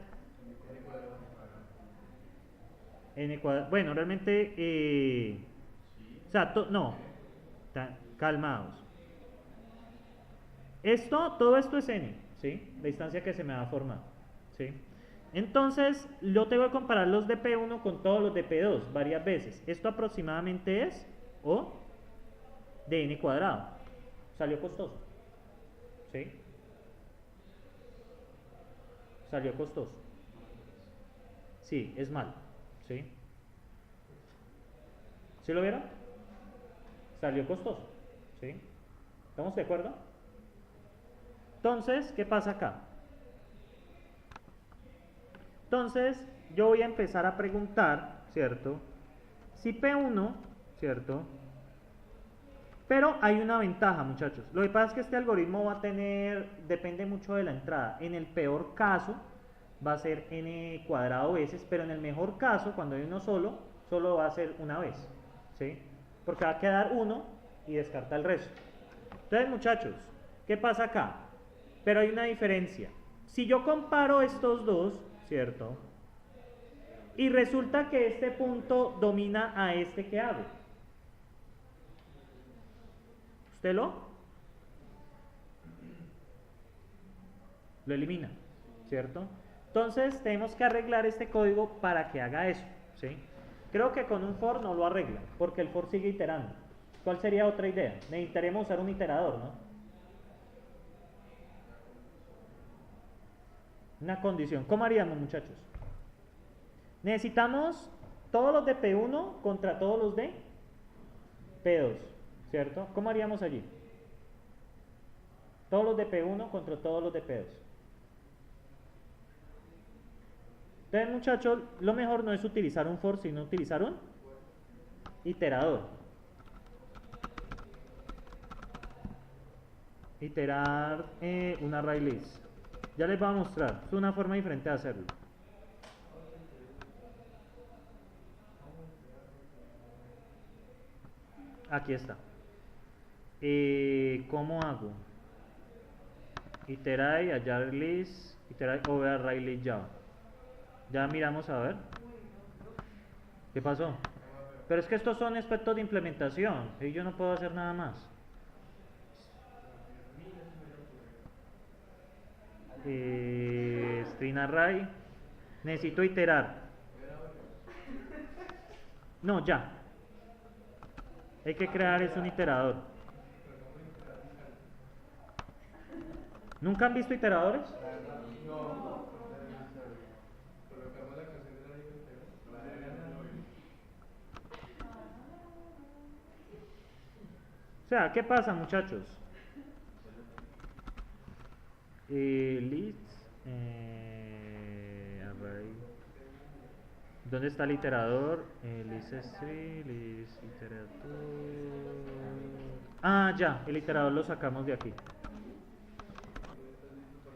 N cuadrado. Bueno, realmente, o sea, no, calmados. Todo esto es n, ¿sí? La distancia que se me va a formar, ¿sí? Entonces, yo tengo que comparar los de P1 con todos los de P2 varias veces. Esto aproximadamente es O de n cuadrado. Salió costoso, ¿sí? Salió costoso. Sí, es mal, ¿sí? ¿Sí lo vieron? Salió costoso, ¿sí? ¿Estamos de acuerdo? Entonces, ¿qué pasa acá? Entonces, yo voy a empezar a preguntar, ¿cierto? Si P1, ¿cierto? Pero hay una ventaja, muchachos. Lo que pasa es que este algoritmo va a tener, depende mucho de la entrada. En el peor caso, va a ser n cuadrado veces, pero en el mejor caso, cuando hay uno solo va a ser una vez, ¿sí? Porque va a quedar uno y descarta el resto. Entonces, muchachos, ¿qué pasa acá? Pero hay una diferencia. Si yo comparo estos dos, ¿cierto? Y resulta que este punto domina a este, ¿qué hago? ¿Usted lo elimina, ¿cierto? Entonces tenemos que arreglar este código para que haga eso, ¿sí? Creo que con un for no lo arregla, porque el for sigue iterando. ¿Cuál sería otra idea? Necesitaremos usar un iterador, ¿no? Una condición. ¿Cómo haríamos, muchachos? Necesitamos todos los de P1 contra todos los de P2, ¿cierto? ¿Cómo haríamos allí? Todos los de P1 contra todos los de P2. Entonces, muchachos, lo mejor no es utilizar un for, sino utilizar un iterador. Iterar un array list. Ya les voy a mostrar. Es una forma diferente de hacerlo. Aquí está. ¿Cómo hago? Iterar hallar list, iterar over array list Java. Ya miramos a ver. ¿Qué pasó? Pero es que estos son aspectos de implementación y yo no puedo hacer nada más. string array. Necesito iterar. No, ya. Hay que crear es un iterador. ¿Nunca han visto iteradores? O sea, ¿qué pasa, muchachos? List array. ¿Dónde está el iterador? List string, list iterador. Ah, ya, el iterador lo sacamos de aquí.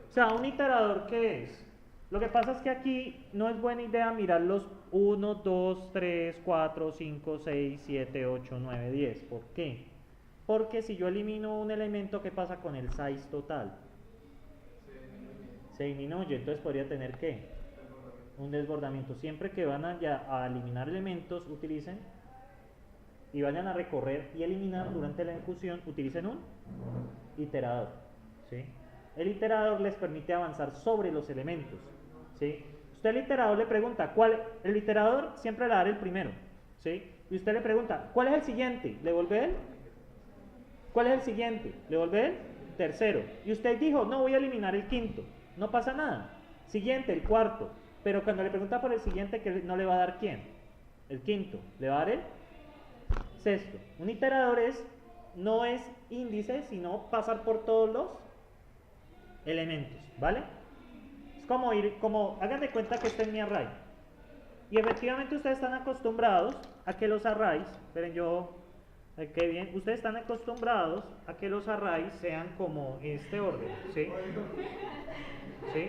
O sea, un iterador, ¿qué es? Lo que pasa es que aquí no es buena idea mirar los 1, 2, 3, 4, 5, 6, 7, 8, 9, 10. ¿Por qué? Porque si yo elimino un elemento, ¿qué pasa con el size total? Se disminuye, entonces podría tener ¿qué? Un desbordamiento. Siempre que van a eliminar elementos, utilicen y vayan a recorrer y eliminar durante la ejecución, utilicen un iterador. ¿Sí? El iterador les permite avanzar sobre los elementos. ¿Sí? Usted al iterador le pregunta, el iterador siempre le dará el primero. ¿Sí? Y usted le pregunta, ¿cuál es el siguiente? ¿Le vuelve él? ¿Cuál es el siguiente? ¿Le vuelve él? Tercero. Y usted dijo, no, voy a eliminar el quinto. No pasa nada. Siguiente, el cuarto. Pero cuando le pregunta por el siguiente, ¿qué no le va a dar quién? El quinto. ¿Le va a dar el sexto? Un iterador no es índice, sino pasar por todos los elementos, ¿vale? Es como hagan de cuenta que este es mi array. Y efectivamente ustedes están acostumbrados a que los arrays, esperen qué bien, ustedes están acostumbrados a que los arrays sean como este orden, ¿sí? ¿Sí?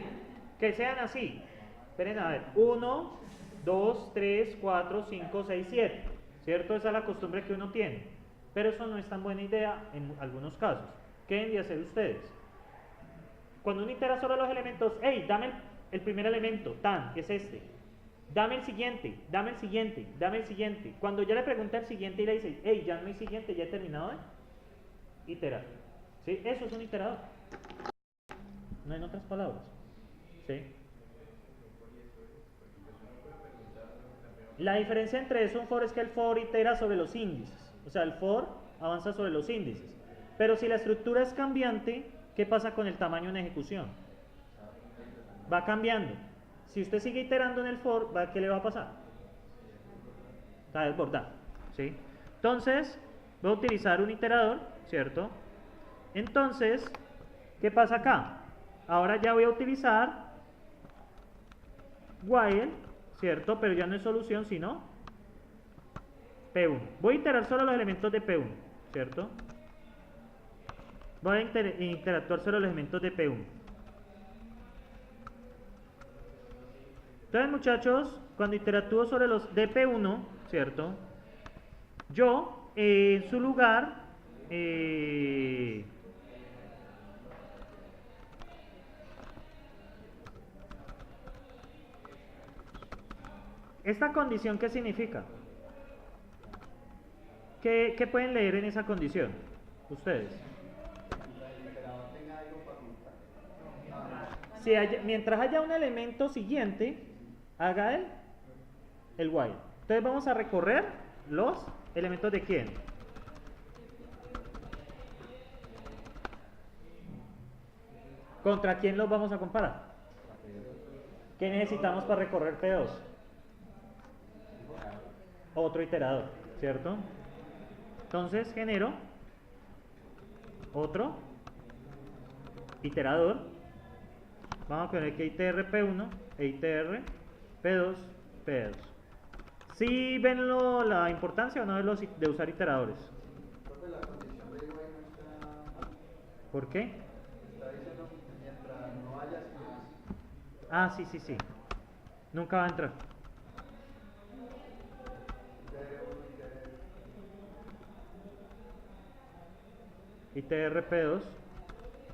Que sean así. Esperen a ver, 1, 2, 3, 4, 5, 6, 7, ¿cierto? Esa es la costumbre que uno tiene. Pero eso no es tan buena idea en algunos casos. ¿Qué deben de hacer ustedes? Cuando uno itera sobre los elementos, hey, dame el primer elemento, tan, que es este. Dame el siguiente, dame el siguiente, dame el siguiente. Cuando ya le pregunta el siguiente y le dice, hey, ya no hay siguiente, ya he terminado de iterar. ¿Sí? Eso es un iterador. No en otras palabras. ¿Sí? La diferencia entre eso y un for es que el for itera sobre los índices. O sea, el for avanza sobre los índices. Pero si la estructura es cambiante, ¿qué pasa con el tamaño en ejecución? Va cambiando. Si usted sigue iterando en el for, ¿qué le va a pasar? Va a desbordar. ¿Sí? Entonces, voy a utilizar un iterador, ¿cierto? Entonces, ¿qué pasa acá? Ahora ya voy a utilizar while, ¿cierto? Pero ya no es solución, sino P1. Voy a iterar solo los elementos de P1, ¿cierto? Voy a interactuar sobre los elementos de P1. Entonces, muchachos, cuando interactúo sobre los de P1, ¿cierto? Yo, en su lugar, ¿esta condición qué significa? ¿Qué pueden leer en esa condición? Ustedes. Mientras haya un elemento siguiente, haga el while. Entonces vamos a recorrer los elementos de quién. ¿Contra quién los vamos a comparar? ¿Qué necesitamos para recorrer P2? Otro iterador, ¿cierto? Entonces genero otro iterador. Vamos a poner que itr P1 e itr P2, P2. ¿Sí ven la importancia o no de usar iteradores? ¿Por qué? Ah, sí, sí, sí. Nunca va a entrar. ITRP2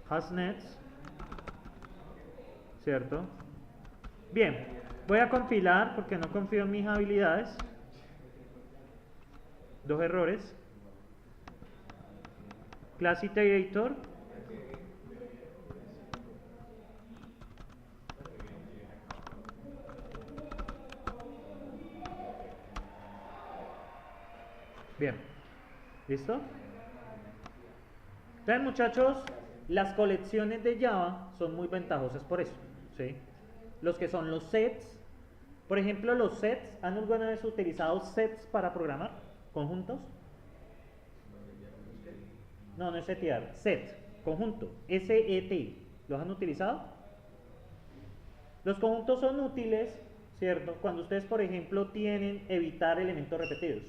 hasnets, ¿cierto? Bien, voy a compilar porque no confío en mis habilidades. Dos errores. Class iterator. Bien, ¿listo? Entonces, muchachos, las colecciones de Java son muy ventajosas por eso, ¿sí? Los que son los sets, por ejemplo, los sets, ¿han alguna vez utilizado sets para programar? ¿Conjuntos? No, no es setear, set, conjunto, S-E-T, ¿los han utilizado? Los conjuntos son útiles, ¿cierto? Cuando ustedes, por ejemplo, tienen evitar elementos repetidos,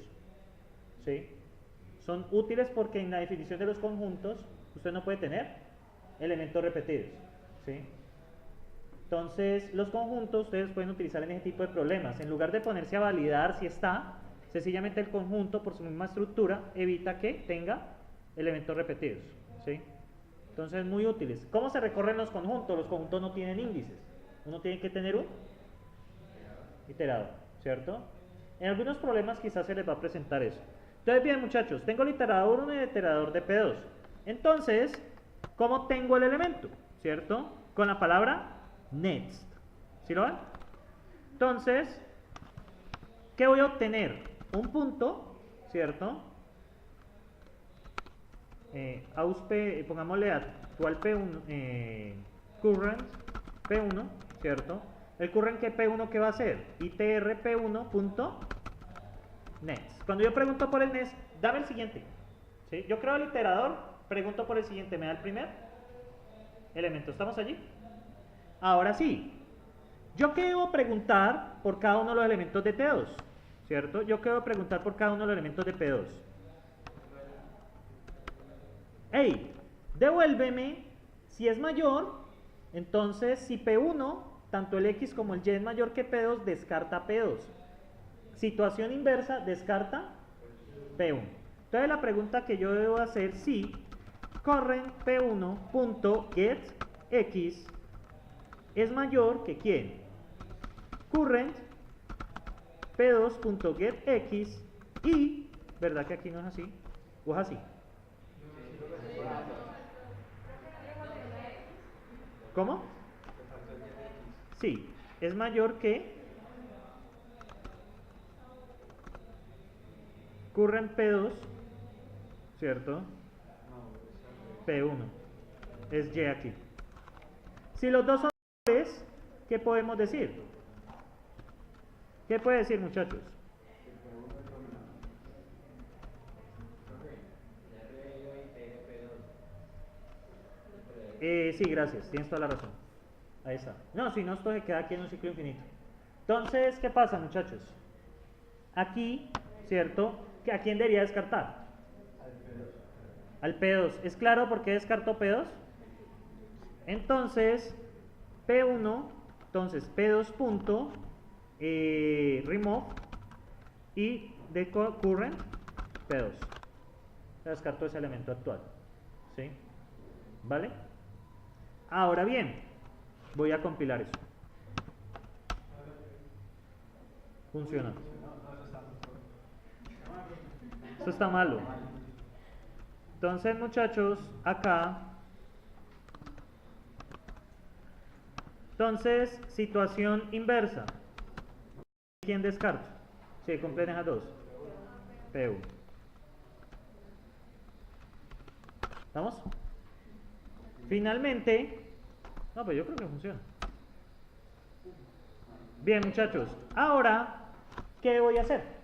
¿sí? Son útiles porque en la definición de los conjuntos usted no puede tener elementos repetidos, ¿sí? Entonces, los conjuntos ustedes pueden utilizar en ese tipo de problemas. En lugar de ponerse a validar si está, sencillamente el conjunto, por su misma estructura, evita que tenga elementos repetidos, ¿sí? Entonces, muy útiles. ¿Cómo se recorren los conjuntos? Los conjuntos no tienen índices. Uno tiene que tener un iterador, ¿cierto? En algunos problemas quizás se les va a presentar eso. Entonces, bien, muchachos, tengo el iterador 1 y el iterador de P2. Entonces, ¿cómo tengo el elemento? ¿Cierto? Con la palabra next. ¿Sí lo ven? Entonces, ¿qué voy a obtener? Un punto, ¿cierto? Pongámosle actual P1, current P1, ¿cierto? El current que P1, ¿qué va a hacer? itr P1.next. Cuando yo pregunto por el next, dame el siguiente, ¿sí? Yo creo el iterador, pregunto por el siguiente, me da el primer elemento. ¿Estamos allí? Ahora sí, yo qué debo preguntar por cada uno de los elementos de T2, ¿cierto? Yo qué debo preguntar por cada uno de los elementos de P2. Hey, devuélveme si es mayor, entonces si P1, tanto el X como el Y es mayor que P2, descarta P2. Situación inversa, descarta P1. Entonces la pregunta que yo debo hacer si current P1.getX es mayor que ¿quién? Current P2.getX y, ¿verdad que aquí no es así? ¿O es así? ¿Cómo? Sí, es mayor que current P2, ¿cierto? P1, es Y aquí. Si los dos son iguales, ¿qué podemos decir? ¿Qué puede decir, muchachos? Sí, gracias, tienes toda la razón. Ahí está. No, si no, esto se queda aquí en un ciclo infinito. Entonces, ¿qué pasa, muchachos? Aquí, ¿cierto? ¿A quién debería descartar? Al P2. ¿Es claro por qué descarto P2? Entonces, P1, entonces P2 punto, remove y de current P2. Descarto ese elemento actual. ¿Sí? ¿Vale? Ahora bien, voy a compilar eso. Funciona. Esto está malo. Entonces, muchachos, acá. Entonces, situación inversa. ¿Quién descarto? Si cumplen esas dos. P1. ¿Estamos? Finalmente. No, pues yo creo que funciona. Bien, muchachos. Ahora, ¿qué voy a hacer?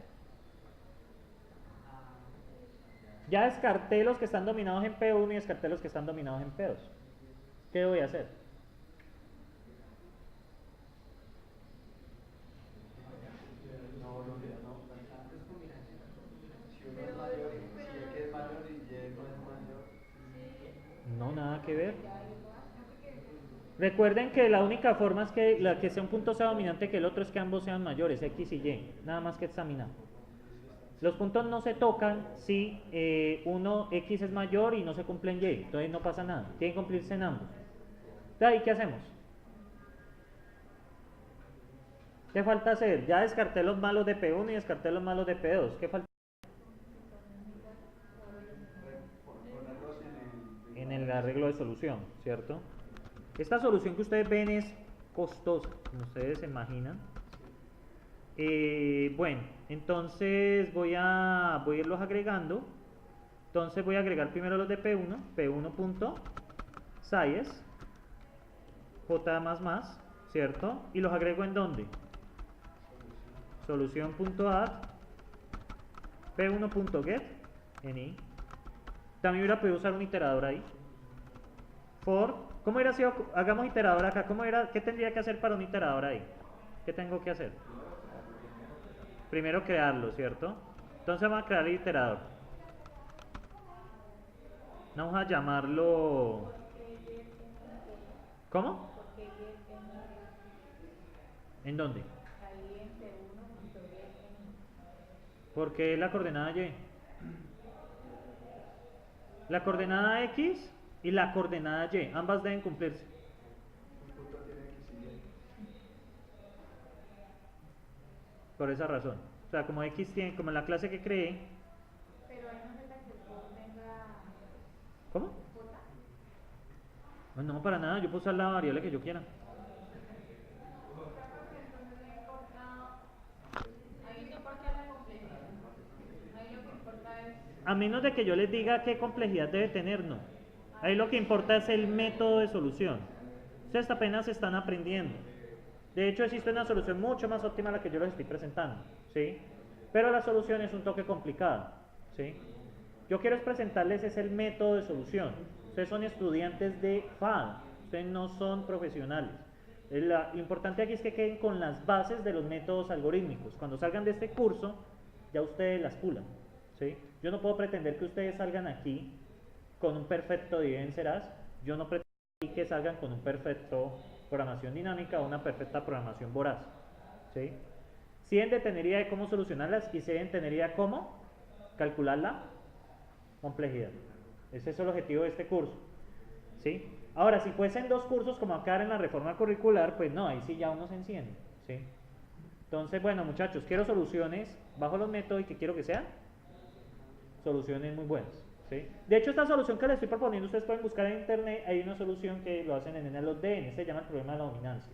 Ya descarté los que están dominados en P1 y descarté los que están dominados en P2. ¿Qué voy a hacer? No, nada que ver. Recuerden que la única forma es que sea un punto sea dominante que el otro es que ambos sean mayores, X y Y. Nada más que examinar. Los puntos no se tocan si uno X es mayor y no se cumple en Y. Entonces no pasa nada. Tienen que cumplirse en ambos. Entonces, ¿ahí qué hacemos? ¿Qué falta hacer? Ya descarté los malos de P1 y descarté los malos de P2. ¿Qué falta? En el arreglo de solución, ¿cierto? Esta solución que ustedes ven es costosa, como ustedes se imaginan. Bueno, entonces voy a irlos agregando. Entonces voy a agregar primero los de P1, P1.size, J++, ¿cierto? Y los agrego ¿en dónde? Solución.add, P1.get, en i. También hubiera podido usar un iterador ahí. For, ¿cómo hubiera sido? Hagamos iterador acá. ¿Qué tendría que hacer para un iterador ahí? ¿Qué tengo que hacer? Primero crearlo, ¿cierto? Entonces vamos a crear el iterador. Vamos a llamarlo... ¿Cómo? ¿En dónde? Porque la coordenada y. La coordenada x y la coordenada y, ambas deben cumplirse. Por esa razón. O sea, como x tiene, como en la clase que creé. Pero ahí no se que el por tenga. ¿Cómo? No, para nada, yo puedo usar la variable que yo quiera. A menos de que yo les diga qué complejidad debe tener, no. Ahí lo que importa es el método de solución. Ustedes apenas están aprendiendo. De hecho, existe una solución mucho más óptima a la que yo les estoy presentando, ¿sí? Pero la solución es un toque complicada, ¿sí? Yo quiero presentarles es el método de solución. Ustedes son estudiantes de FAD, ustedes no son profesionales. Lo importante aquí es que queden con las bases de los métodos algorítmicos. Cuando salgan de este curso, ya ustedes las pulan, ¿sí? Yo no puedo pretender que ustedes salgan aquí con un perfecto serás. Yo no pretendo que salgan con un perfecto programación dinámica o una perfecta programación voraz, ¿sí? Sí deben de tener idea de cómo solucionarlas y se deben tener idea de cómo calcular la complejidad. Ese es el objetivo de este curso, ¿sí? Ahora, si fuesen dos cursos como acá en la reforma curricular, pues no, ahí sí ya uno se enciende, ¿sí? Entonces, bueno, muchachos, quiero soluciones bajo los métodos y que quiero que sean soluciones muy buenas, ¿sí? De hecho, esta solución que les estoy proponiendo, ustedes pueden buscar en internet, hay una solución que lo hacen en los DN, se llama el problema de la dominancia,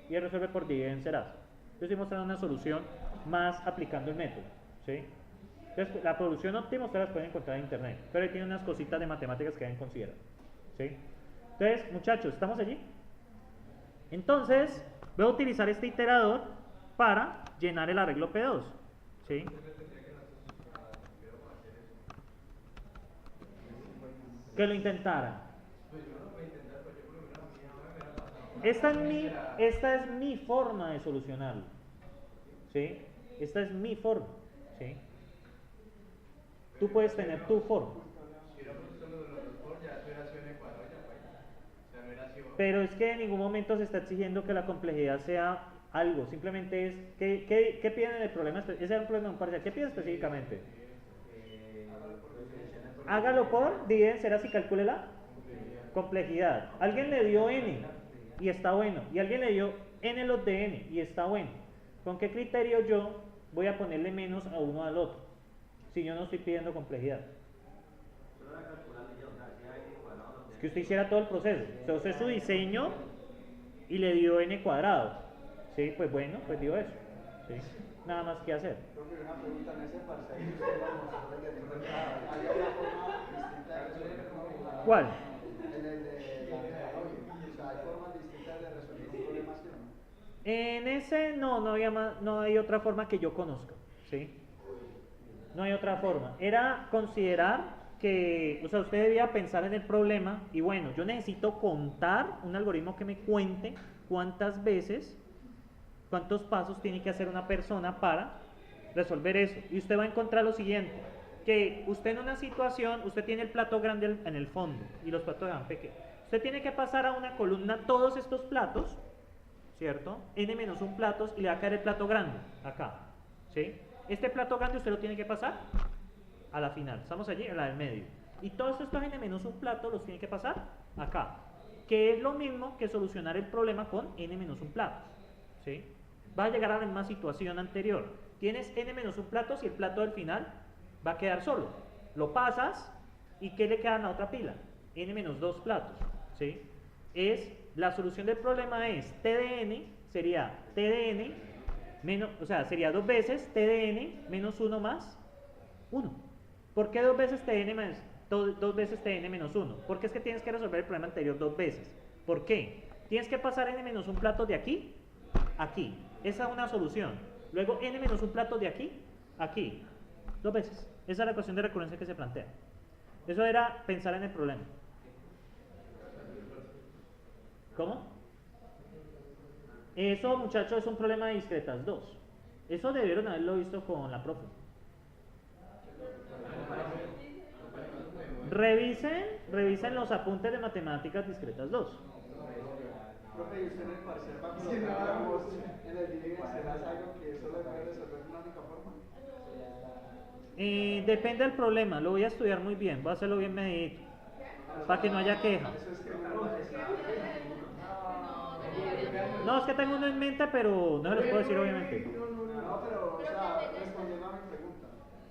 y es resuelve por divide serás. Yo estoy mostrando una solución más aplicando el método, ¿sí? Entonces, la solución óptima ustedes la pueden encontrar en internet, pero ahí tiene unas cositas de matemáticas que deben considerar, ¿sí? Entonces, muchachos, ¿estamos allí? Entonces, voy a utilizar este iterador para llenar el arreglo P2, ¿sí? Que lo intentara. Esta es mi forma de solucionarlo, ¿sí? Esta es mi forma, ¿sí? Tú puedes tener tu forma. Pero es que en ningún momento se está exigiendo que la complejidad sea algo, simplemente es, ¿qué piden en el problema? Ese es el problema de un parcial, ¿qué piden específicamente? Hágalo por, dividen será si calcule la complejidad. Alguien le dio n y está bueno, y alguien le dio n los de n y está bueno. ¿Con qué criterio yo voy a ponerle menos a uno al otro? Si yo no estoy pidiendo complejidad. Es que usted hiciera todo el proceso. Entonces su diseño y le dio n cuadrado. ¿Sí? Pues bueno, pues dio eso. ¿Sí? Nada más que hacer. Una pregunta en ese parcial que usted nos mostró el de ¿hay una forma distinta de resolver? ¿Cuál? En el de la metodología. O sea, ¿hay formas distintas de resolver un problema así? En ese no hay otra forma que yo conozca, ¿sí? No hay otra forma. Era considerar que, o sea, usted debía pensar en el problema y bueno, yo necesito contar un algoritmo que me cuente cuántas veces, cuántos pasos tiene que hacer una persona para resolver eso. Y usted va a encontrar lo siguiente, que usted en una situación, usted tiene el plato grande en el fondo y los platos eran pequeños. Usted tiene que pasar a una columna todos estos platos, ¿cierto? N-1 platos y le va a caer el plato grande, acá, ¿sí? Este plato grande usted lo tiene que pasar a la final, estamos allí, a la del medio. Y todos estos N-1 platos los tiene que pasar acá, que es lo mismo que solucionar el problema con N-1 platos, ¿sí? Va a llegar a la misma situación anterior. Tienes N-1 platos y el plato del final va a quedar solo. Lo pasas y ¿qué le queda a la otra pila? N-2 platos, ¿sí? La solución del problema es T de n sería T de n Menos, o sea, sería 2 veces t de n menos 1 más 1. ¿Por qué 2 veces t de n menos 2 veces t de n menos 1? Porque es que tienes que resolver el problema anterior 2 veces. ¿Por qué? Tienes que pasar n menos un plato de aquí a aquí. Esa es una solución. Luego n menos un plato de aquí a aquí. 2 veces. Esa es la ecuación de recurrencia que se plantea. Eso era pensar en el problema. ¿Cómo? Eso, muchachos, es un problema de discretas 2. Eso debieron haberlo visto con la profe. Revisen los apuntes de matemáticas discretas 2. Profe, ¿y usted en el parcial va a colocar, digamos, en el video serás algo que solo puede resolver de una única forma? Depende del problema, lo voy a estudiar muy bien, voy a hacerlo bien medidito, para que no haya queja. Eso es que no. No, es que tengo uno en mente, pero no se los puedo decir obviamente. No, pero, o sea, respondiendo a mi pregunta.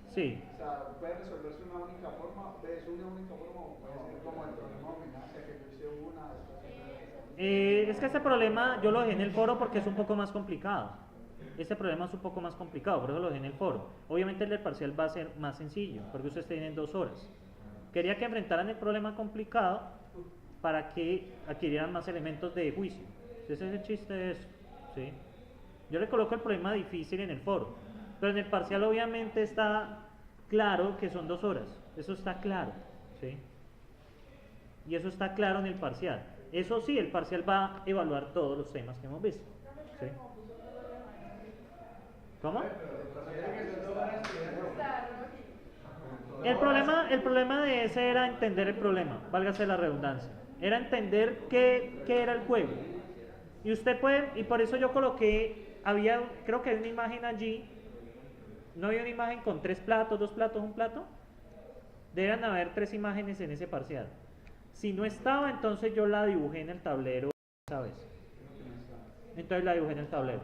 Sí. O sea, puede resolverse una única forma, es una única forma o puede ser como el problema de homenaje, que yo hice una, después Es que este problema yo lo dejé en el foro porque es un poco más complicado. Este problema es un poco más complicado, por eso lo dejé en el foro. Obviamente el del parcial va a ser más sencillo, porque ustedes tienen 2 horas. Quería que enfrentaran el problema complicado para que adquirieran más elementos de juicio. Ese es el chiste de eso, ¿sí? Yo le coloco el problema difícil en el foro, pero en el parcial obviamente está claro que son 2 horas. Eso está claro, ¿sí? Y eso está claro en el parcial. Eso sí, el parcial va a evaluar todos los temas que hemos visto, ¿sí? ¿Cómo? El problema de ese era entender el problema, válgase la redundancia. Era entender qué era el juego. Y usted puede, y por eso yo coloqué, creo que hay una imagen allí. ¿No había una imagen con 3 platos, 2 platos, 1 plato? Deben haber 3 imágenes en ese parcial. Si no estaba, entonces yo la dibujé en el tablero, ¿sabes? Entonces la dibujé en el tablero.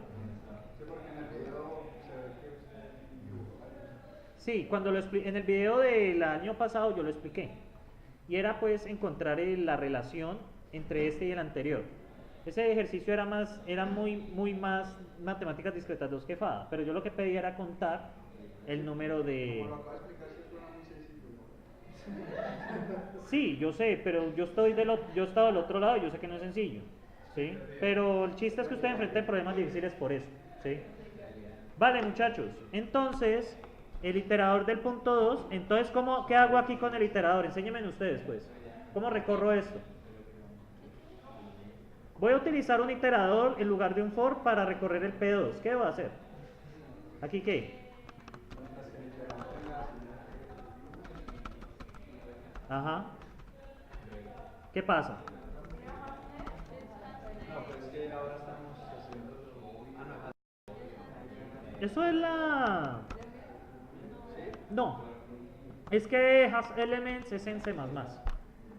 Sí, en el video del año pasado yo lo expliqué. Y era pues encontrar la relación entre este y el anterior. Ese ejercicio era muy más matemáticas discretas 2 que FADA, pero yo lo que pedía era contar el número de... Sí, yo sé, pero yo he estado del otro lado y yo sé que no es sencillo, ¿sí? Pero el chiste es que ustedes enfrentan problemas difíciles por eso, ¿sí? Vale, muchachos, entonces, el iterador del punto 2, entonces, ¿qué hago aquí con el iterador? Enséñenme ustedes, pues, ¿cómo recorro esto? Voy a utilizar un iterador en lugar de un for para recorrer el P2. ¿Qué voy a hacer? ¿Aquí qué? Ajá. ¿Qué pasa? Eso es la... No. Es que has elements es en C++.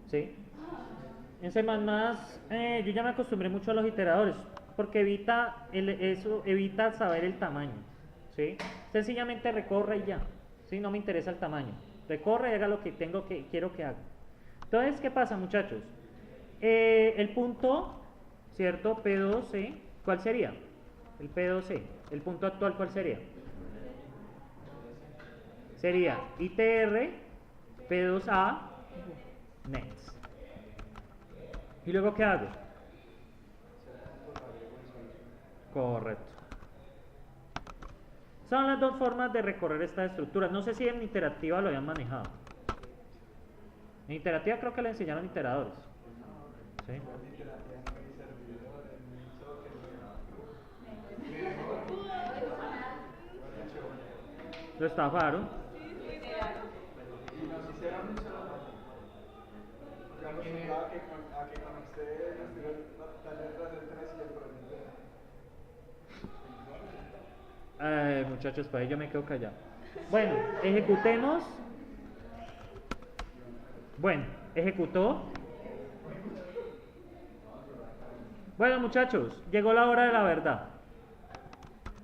¿Sí? En C++, yo ya me acostumbré mucho a los iteradores, porque evita saber el tamaño, ¿sí? Sencillamente recorre y ya, ¿sí? No me interesa el tamaño. Recorre y haga lo que quiero que haga. Entonces, ¿qué pasa, muchachos? El punto, ¿cierto? P2C, ¿cuál sería? El P2C. ¿El punto actual cuál sería? Sería ITR, P2A, next. ¿Y luego qué hago? Correcto. Son las 2 formas de recorrer esta estructura. No sé si en interactiva lo habían manejado. En interactiva creo que le enseñaron iteradores. ¿Sí? Lo estafaron. Y nos hicieron un solo ya acostumbrado a que con ustedes nos dieron las letras del 3 y el proyecto. Muchachos, pues ahí yo me quedo callado. Bueno, ejecutemos. Bueno, ejecutó. Bueno, muchachos, llegó la hora de la verdad.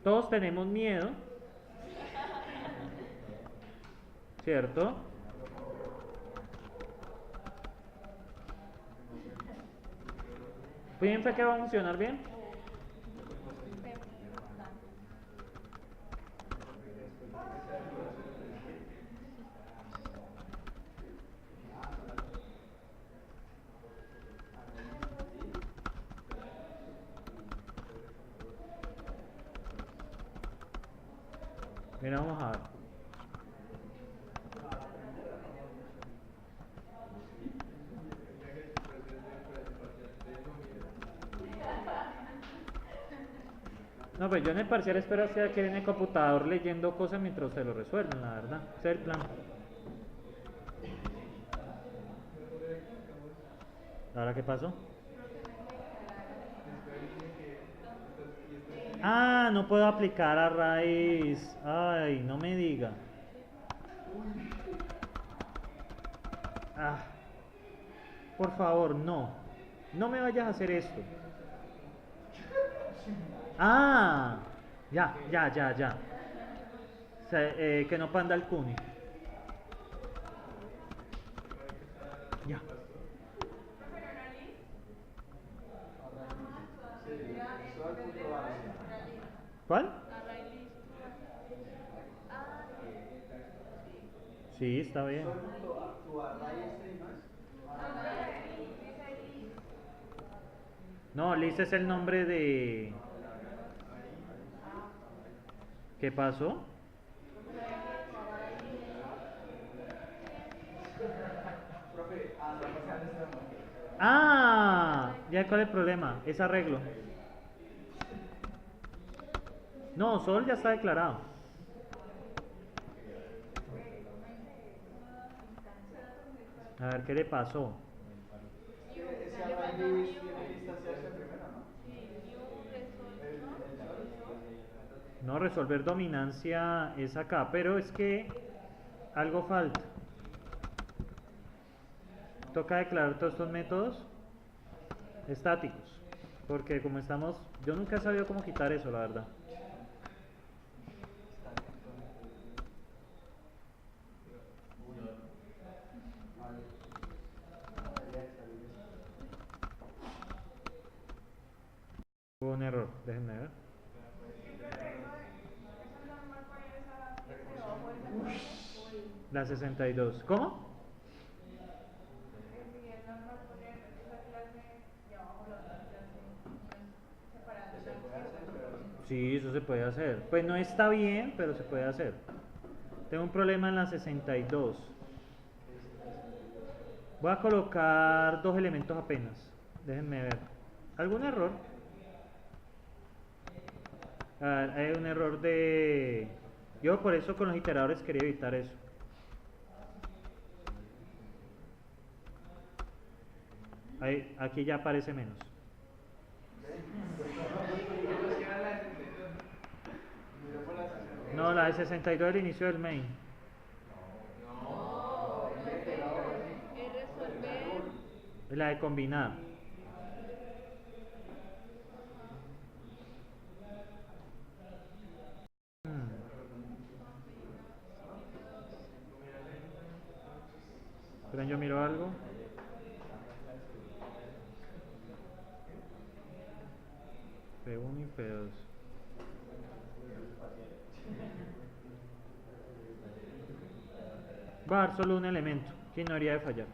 Todos tenemos miedo, ¿cierto? ¿Piensa que va a funcionar bien? Mira, vamos a ver. No, pues yo en el parcial espero estar aquí en el computador leyendo cosas mientras se lo resuelven, la verdad. Ese es el plan. ¿Ahora qué pasó? Ah, no puedo aplicar a raíz. Ay, no me diga. Ah, por favor, no. No me vayas a hacer esto. Ah, ya, ya, ya, ya. Que no panda el cuni. Ya. ¿Cuál? Sí, está bien. No, Liz es el nombre de... ¿Qué pasó? Ah, ya cuál es el problema, es arreglo. No, Sol ya está declarado. A ver, ¿qué le pasó? Ese array tiene que instanciarse primero, ¿no? No, resolver dominancia es acá, pero es que algo falta. Toca declarar todos estos métodos estáticos, porque como estamos, yo nunca he sabido cómo quitar eso, la verdad. Hubo un error, déjenme ver. La 62. ¿Cómo? Sí, eso se puede hacer. Pues no está bien, pero se puede hacer. Tengo un problema en la 62. Voy a colocar dos elementos apenas. Déjenme ver. ¿Algún error? A ver, hay un error de... Yo por eso con los iteradores quería evitar eso. Ahí, aquí ya aparece menos. No, la de 62 es el inicio del main. Es la de combinar. Esperen, yo miro algo. P1 y P2. Va a dar solo un elemento, que no haría de fallar.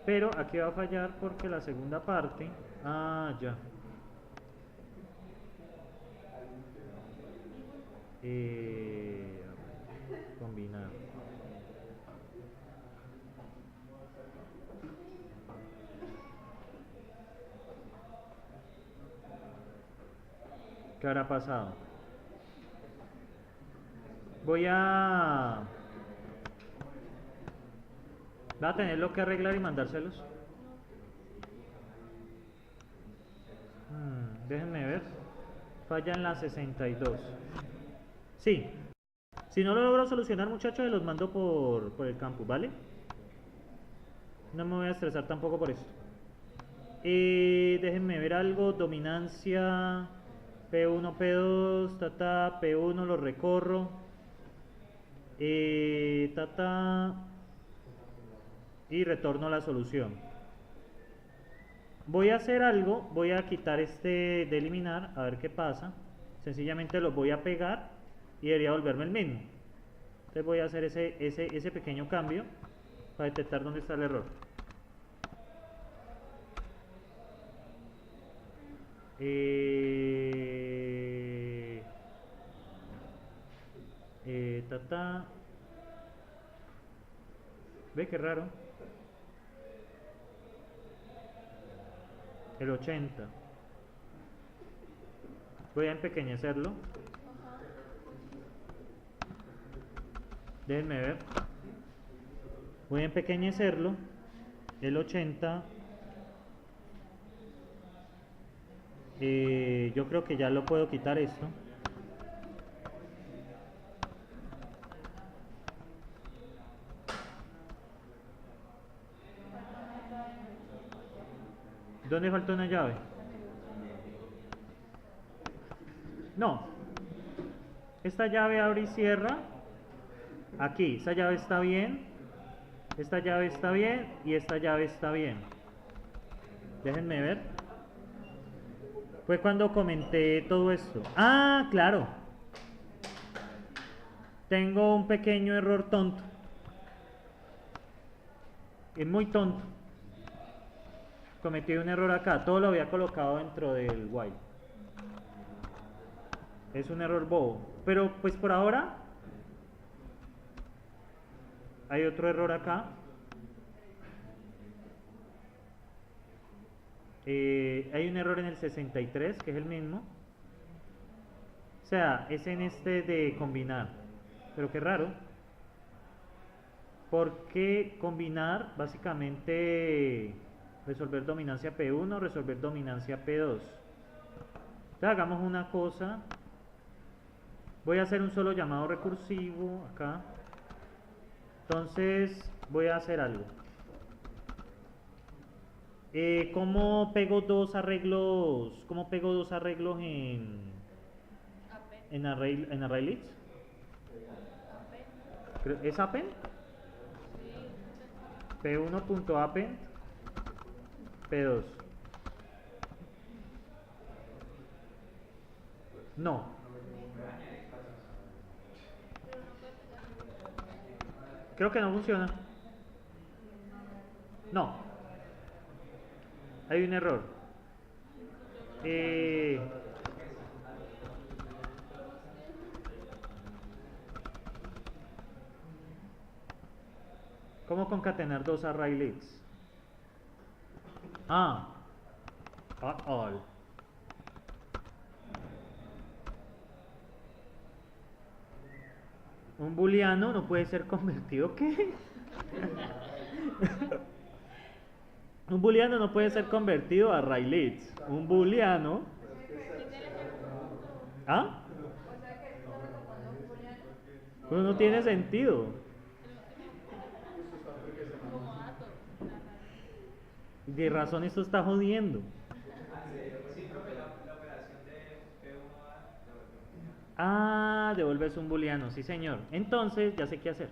Pero aquí va a fallar porque la segunda parte... Ah, ya. Combinar. ¿Qué habrá pasado? Voy a tenerlo que arreglar y mandárselos. Déjenme ver. Falla en la 62. Sí. Si no lo logro solucionar, muchachos, los mando por el campus, ¿vale? No me voy a estresar tampoco por esto. Déjenme ver algo. Dominancia. P1, P2, P1 lo recorro. Y retorno la solución. Voy a hacer algo, voy a quitar este de eliminar, a ver qué pasa. Sencillamente lo voy a pegar y debería volverme el mismo. Entonces voy a hacer ese pequeño cambio para detectar dónde está el error. Ta, ta. Ve qué raro. El 80. Voy a empequeñecerlo. Déjenme ver. Voy a empequeñecerlo. El 80. Yo creo que ya lo puedo quitar esto. ¿Dónde falta una llave? No. Esta llave abre y cierra. Aquí, esta llave está bien. Esta llave está bien. Y esta llave está bien. Déjenme ver. Fue cuando comenté todo esto. Ah, claro. Tengo un pequeño error tonto. Es muy tonto. Cometí un error acá. Todo lo había colocado dentro del while. Es un error bobo. Pero pues por ahora hay otro error acá. Hay un error en el 63 que es el mismo. O sea, es en este de combinar. Pero qué raro. Porque combinar básicamente resolver dominancia P1, resolver dominancia P2. Entonces hagamos una cosa. Voy a hacer un solo llamado recursivo acá. Entonces voy a hacer algo. ¿Cómo pego dos arreglos? ¿Cómo pego dos arreglos en ArrayList? ¿Es append? P1.append P2. No. Creo que no funciona. No. Hay un error. ¿Cómo concatenar dos ArrayLists? Add all. Un booleano no puede ser convertido, ¿qué? Un booleano no puede ser convertido a ArrayList. Un booleano. ¿Ah? Pues no tiene sentido. De razón esto está jodiendo. Ah, devuelves un booleano, sí señor. Entonces ya sé qué hacer.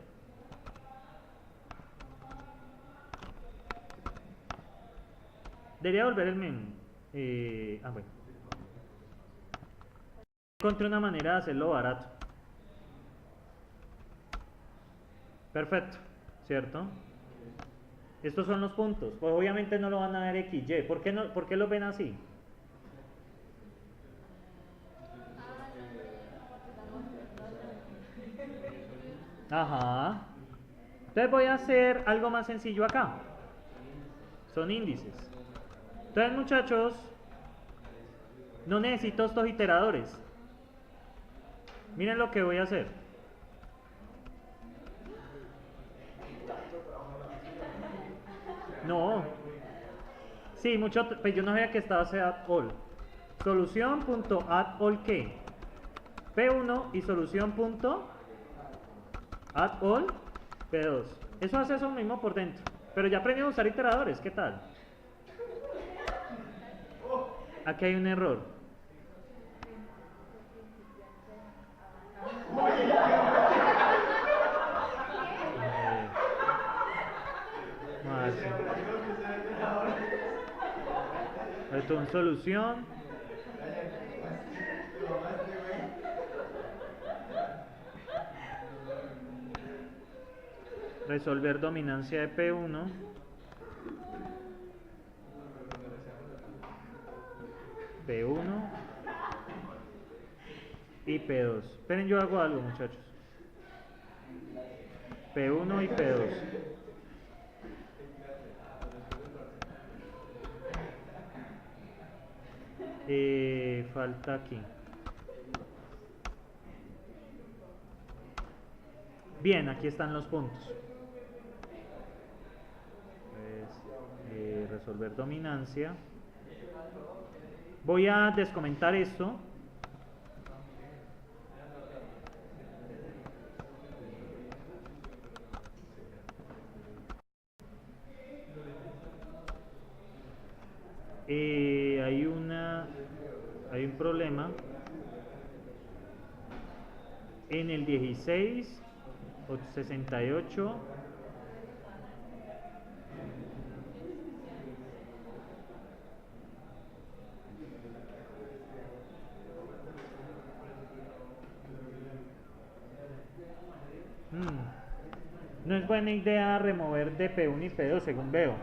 Debería volver el menú. Bueno. Encontré una manera de hacerlo barato. Perfecto, ¿cierto? Estos son los puntos. Pues obviamente no lo van a ver XY. ¿Por qué, no, por qué lo ven así? Ajá. Entonces voy a hacer algo más sencillo acá. Son índices. Entonces, muchachos, no necesito estos iteradores. Miren lo que voy a hacer. No. Sí, mucho, pues yo no sabía que estaba ese add all. Solución.addAll ¿qué? P1 y solución.addAll P2. Eso hace eso mismo por dentro. Pero ya aprendí a usar iteradores, ¿qué tal? Aquí hay un error. Esto es solución. Resolver dominancia de P1. P1 y P2. Esperen, yo hago algo, muchachos. P1 y P2. Falta aquí. Bien, aquí están los puntos. Resolver dominancia. Voy a descomentar esto. Hay un problema en el 16 o 68. No es buena idea remover de P1 y P2 según veo.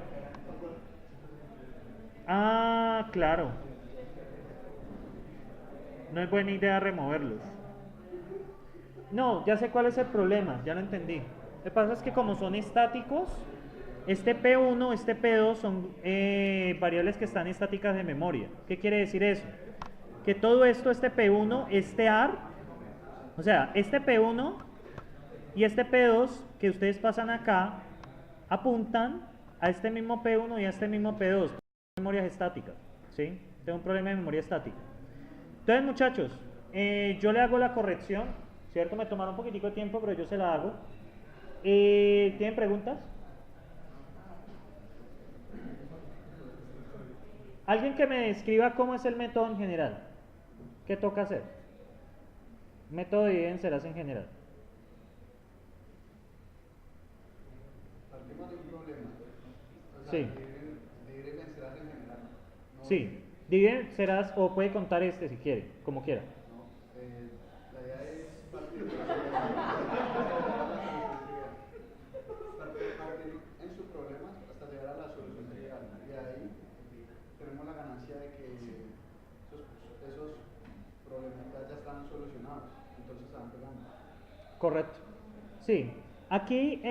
Ah, claro. No es buena idea removerlos. No, ya sé cuál es el problema, ya lo entendí. Lo que pasa es que como son estáticos, este P1, este P2 son variables que están estáticas de memoria. ¿Qué quiere decir eso? Que todo esto, este P1, este AR, o sea, este P1 y este P2 que ustedes pasan acá, apuntan a este mismo P1 y a este mismo P2. Memorias estáticas, ¿sí? Tengo un problema de memoria estática. Entonces, muchachos, yo le hago la corrección, ¿cierto? Me tomará un poquitico de tiempo, pero yo se la hago. ¿Tienen preguntas? Alguien que me describa cómo es el método en general. ¿Qué toca hacer? Método de divide vencerás en general. Partimos de un problema. O sea, Sí. Divide vencerás en general. No, Sí. Divide vencerás o puede contar este si quiere, como quiera. No, la idea es partir de partir en sus problemas hasta llegar a la solución trivial. Y ahí tenemos la ganancia de que esos problemas ya están solucionados. Entonces se van pegando. Correcto. Sí. Aquí,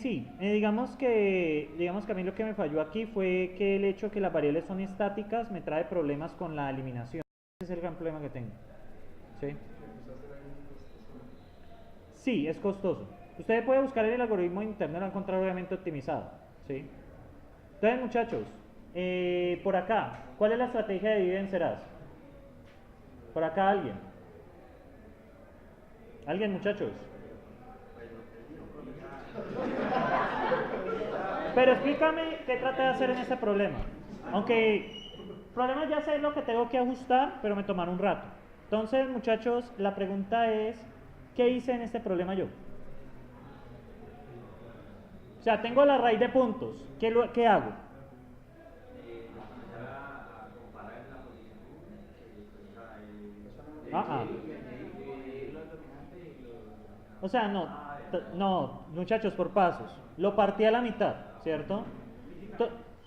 sí, digamos que a mí lo que me falló aquí fue que el hecho de que las variables son estáticas me trae problemas con la eliminación. Ese es el gran problema que tengo. ¿Sí? Sí, es costoso. Usted puede buscar en el algoritmo interno y lo va a encontrar obviamente optimizado. ¿Sí? Entonces, muchachos, por acá, ¿cuál es la estrategia de divide vencerás? Por acá alguien. ¿Alguien, muchachos? Pero explícame qué trata de hacer en este problema. Aunque problema ya sé lo que tengo que ajustar, pero me tomará un rato. Entonces, muchachos, la pregunta es, ¿qué hice en este problema yo? O sea, tengo la raíz de puntos. ¿Qué hago? O sea, no, muchachos, por pasos. Lo partí a la mitad, ¿cierto?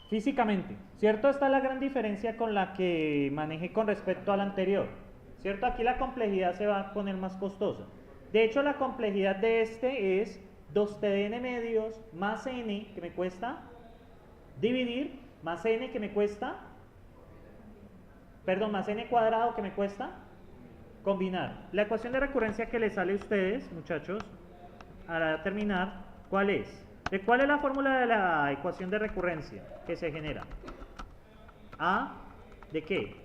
Físicamente, ¿cierto? Esta es la gran diferencia con la que manejé con respecto al anterior, ¿cierto? Aquí la complejidad se va a poner más costosa. De hecho, la complejidad de este es 2tdn medios más n, que me cuesta dividir, más n que me cuesta, perdón, más n cuadrado que me cuesta combinar. La ecuación de recurrencia que les sale a ustedes, muchachos, para terminar, ¿cuál es? ¿Cuál es la fórmula de la ecuación de recurrencia que se genera? A, ¿de qué?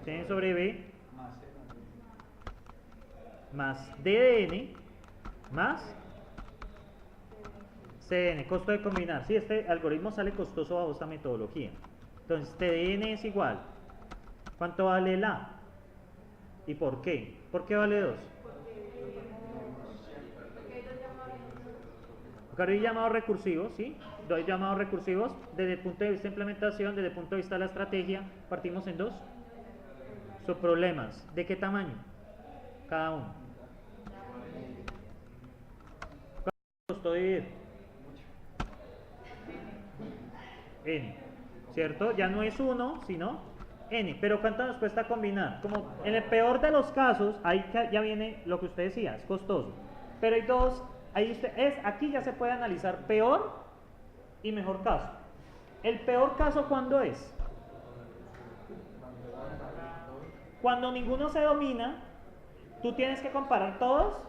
C sobre B más D de N más C de N, costo de combinar. Sí, este algoritmo sale costoso bajo esta metodología. Entonces, T de N es igual. ¿Cuánto vale el A? ¿Y por qué? ¿Por qué vale 2? Porque hay llamados recursivos, ¿sí? Dos llamados recursivos. Desde el punto de vista de implementación, desde el punto de vista de la estrategia, partimos en dos. Subproblemas. ¿De qué tamaño? Cada uno. ¿Cuánto costó dividir? N. ¿Cierto? Ya no es 1, sino N. Pero ¿cuánto nos cuesta combinar? Como en el peor de los casos, ahí ya viene lo que usted decía, es costoso. Pero hay dos Aquí ya se puede analizar peor y mejor caso. ¿El peor caso cuándo es? Cuando ninguno se domina, tú tienes que comparar todos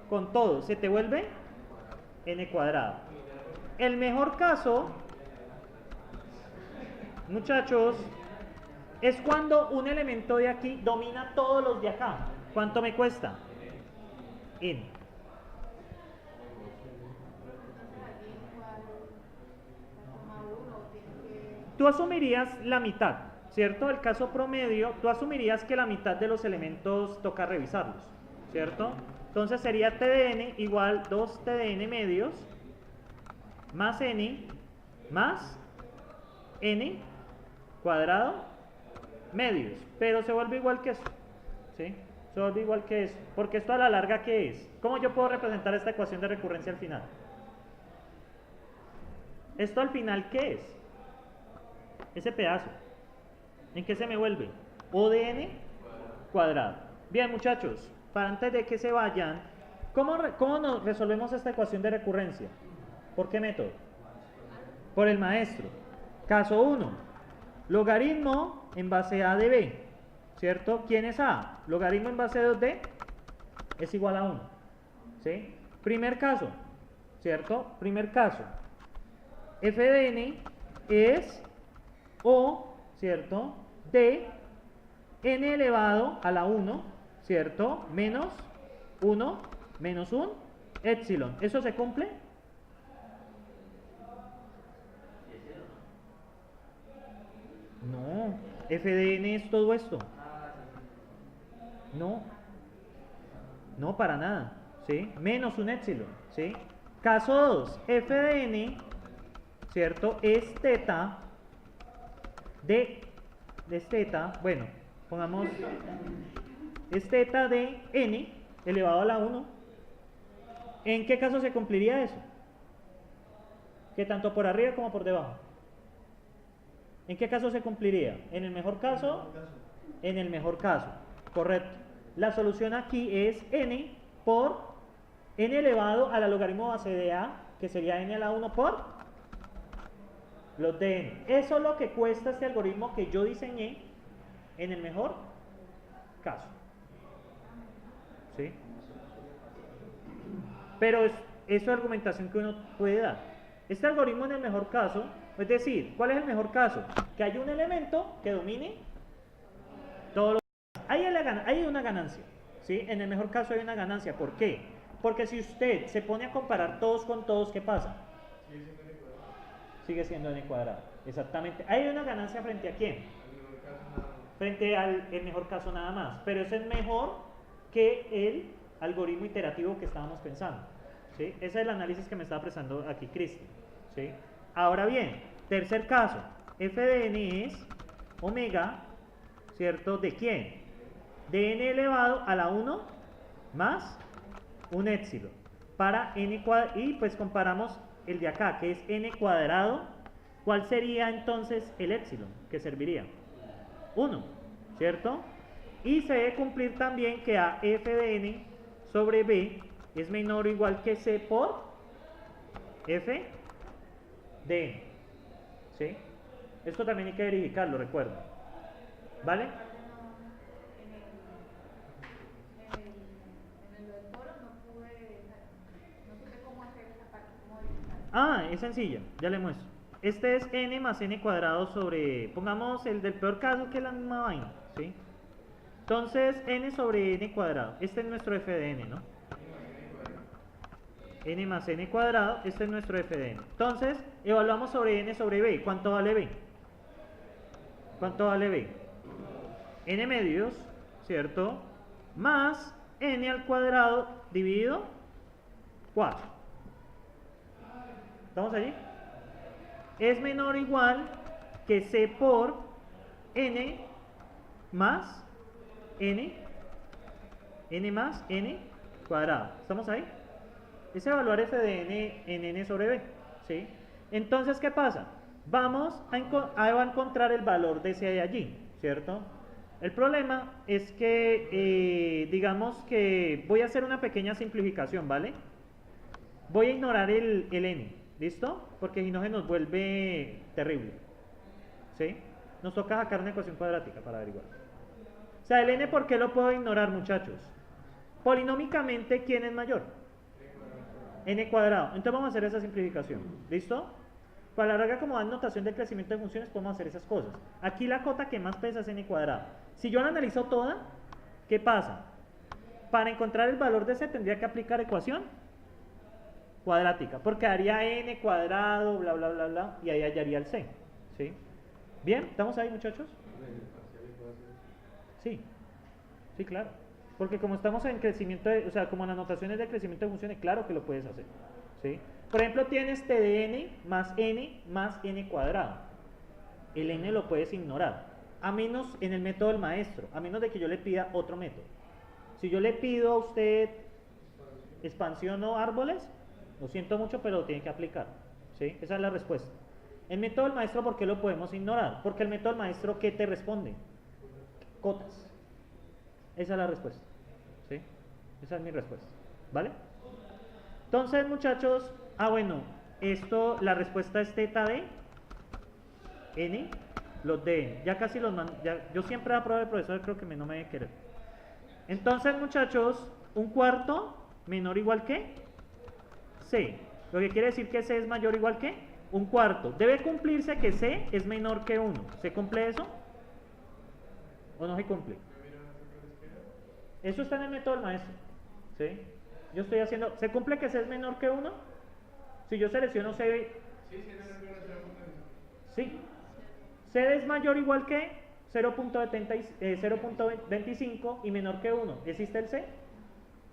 con todos. Se te vuelve n cuadrado. El mejor caso, muchachos, es cuando un elemento de aquí domina todos los de acá. ¿Cuánto me cuesta? N. Tú asumirías la mitad, ¿cierto? El caso promedio, tú asumirías que la mitad de los elementos toca revisarlos, ¿cierto? Entonces sería t de n igual 2t de n medios más n más n cuadrado medios, pero se vuelve igual que eso, ¿sí? Se vuelve igual que eso, porque esto a la larga, ¿qué es? ¿Cómo yo puedo representar esta ecuación de recurrencia al final? ¿Esto al final qué es? Ese pedazo, ¿en qué se me vuelve? O de n cuadrado. Bien, muchachos, para antes de que se vayan, ¿cómo nos resolvemos esta ecuación de recurrencia? ¿Por qué método? Por el maestro. Caso 1, logaritmo en base a de b, ¿cierto? ¿Quién es a? Logaritmo en base de 2d es igual a 1, ¿sí? Primer caso, ¿cierto? Primer caso, f de n es o, ¿cierto? De n elevado a la 1, ¿cierto? Menos 1 menos 1 epsilon. ¿Eso se cumple? No, f de n es todo esto. No, no para nada, ¿sí? Menos un epsilon, ¿sí? Caso 2, f de n, ¿cierto? Es teta es teta, bueno, pongamos, es teta de n elevado a la 1. ¿En qué caso se cumpliría eso? Que tanto por arriba como por debajo. ¿En qué caso se cumpliría? ¿En el mejor caso? En el mejor caso, correcto. La solución aquí es n por n elevado a la logaritmo base de a, que sería n a la 1 por los de n. Eso es lo que cuesta este algoritmo que yo diseñé en el mejor caso, ¿sí? Pero eso es argumentación que uno puede dar. Este algoritmo en el mejor caso, es decir, ¿cuál es el mejor caso? Que haya un elemento que domine todos los demás. Hay una ganancia, ¿sí? En el mejor caso hay una ganancia. ¿Por qué? Porque si usted se pone a comparar todos con todos, ¿qué pasa? Sigue siendo n cuadrado. Exactamente. Hay una ganancia frente a quién? Frente al mejor caso nada más. Pero eso es mejor que el algoritmo iterativo que estábamos pensando, ¿sí? Ese es el análisis que me estaba prestando aquí Cristian, ¿sí? Ahora bien, tercer caso, f de n es omega, ¿cierto? ¿De quién? De n elevado a la 1 más un epsilon para n cuadrado, y pues comparamos el de acá, que es n cuadrado. ¿Cuál sería entonces el epsilon que serviría? 1, ¿cierto? Y se debe cumplir también que a f de n sobre b es menor o igual que c por f de n, ¿sí? Esto también hay que verificarlo, recuerda, ¿vale? Ah, es sencilla, ya le muestro. Este es n más n cuadrado sobre, pongamos el del peor caso, que es la misma vaina, ¿sí? Entonces, n sobre n cuadrado, este es nuestro f de n, ¿no? N más n cuadrado, este es nuestro f de n. Entonces, evaluamos sobre n sobre b. ¿Cuánto vale b? ¿Cuánto vale b? N medios, ¿cierto? Más n al cuadrado dividido 4. ¿Estamos allí? Es menor o igual que c por n más n más n cuadrado. ¿Estamos ahí? Es evaluar f de n en n sobre b, ¿sí? Entonces, ¿qué pasa? Vamos a encontrar el valor de ese de allí, ¿cierto? El problema es que, digamos que voy a hacer una pequeña simplificación, ¿vale? voy a ignorar el n, ¿listo? Porque si no se nos vuelve terrible, ¿sí? Nos toca sacar una ecuación cuadrática para averiguar. O sea, el n, ¿por qué lo puedo ignorar, muchachos? Polinómicamente, ¿quién es mayor? N cuadrado. Entonces vamos a hacer esa simplificación, ¿listo? Para la larga, como dan notación del crecimiento de funciones, podemos hacer esas cosas. Aquí la cota que más pesa es n cuadrado. Si yo la analizo toda, ¿qué pasa? Para encontrar el valor de c tendría que aplicar ecuación cuadrática, porque haría n cuadrado, bla, bla, bla, bla, y ahí hallaría el c, ¿sí? ¿Bien? ¿Estamos ahí, muchachos? Sí, sí, claro. Porque como estamos en crecimiento, o sea, como en anotaciones de crecimiento de funciones, claro que lo puedes hacer, ¿sí? Por ejemplo, tienes t de n más n cuadrado. El n lo puedes ignorar, a menos en el método del maestro, a menos de que yo le pida otro método. Si yo le pido a usted expansión o árboles, lo siento mucho, pero lo tiene que aplicar, ¿sí? Esa es la respuesta. El método del maestro, ¿por qué lo podemos ignorar? Porque el método del maestro, ¿qué te responde? Cotas. Esa es la respuesta, ¿sí? Esa es mi respuesta, ¿vale? Entonces, muchachos, bueno, esto, la respuesta es teta de n, los de n. Ya casi los mando, yo siempre apruebo el profesor, creo que no me debe querer. Entonces, muchachos, un cuarto menor o igual que c. Lo que quiere decir que c es mayor o igual que un cuarto. Debe cumplirse que c es menor que 1. ¿Se cumple eso? ¿O no se cumple? Eso está en el método del maestro, ¿sí? Yo estoy haciendo, ¿se cumple que c es menor que 1? Si yo selecciono c, sí, c es mayor o igual que 0.25 y menor que 1. ¿Existe el c?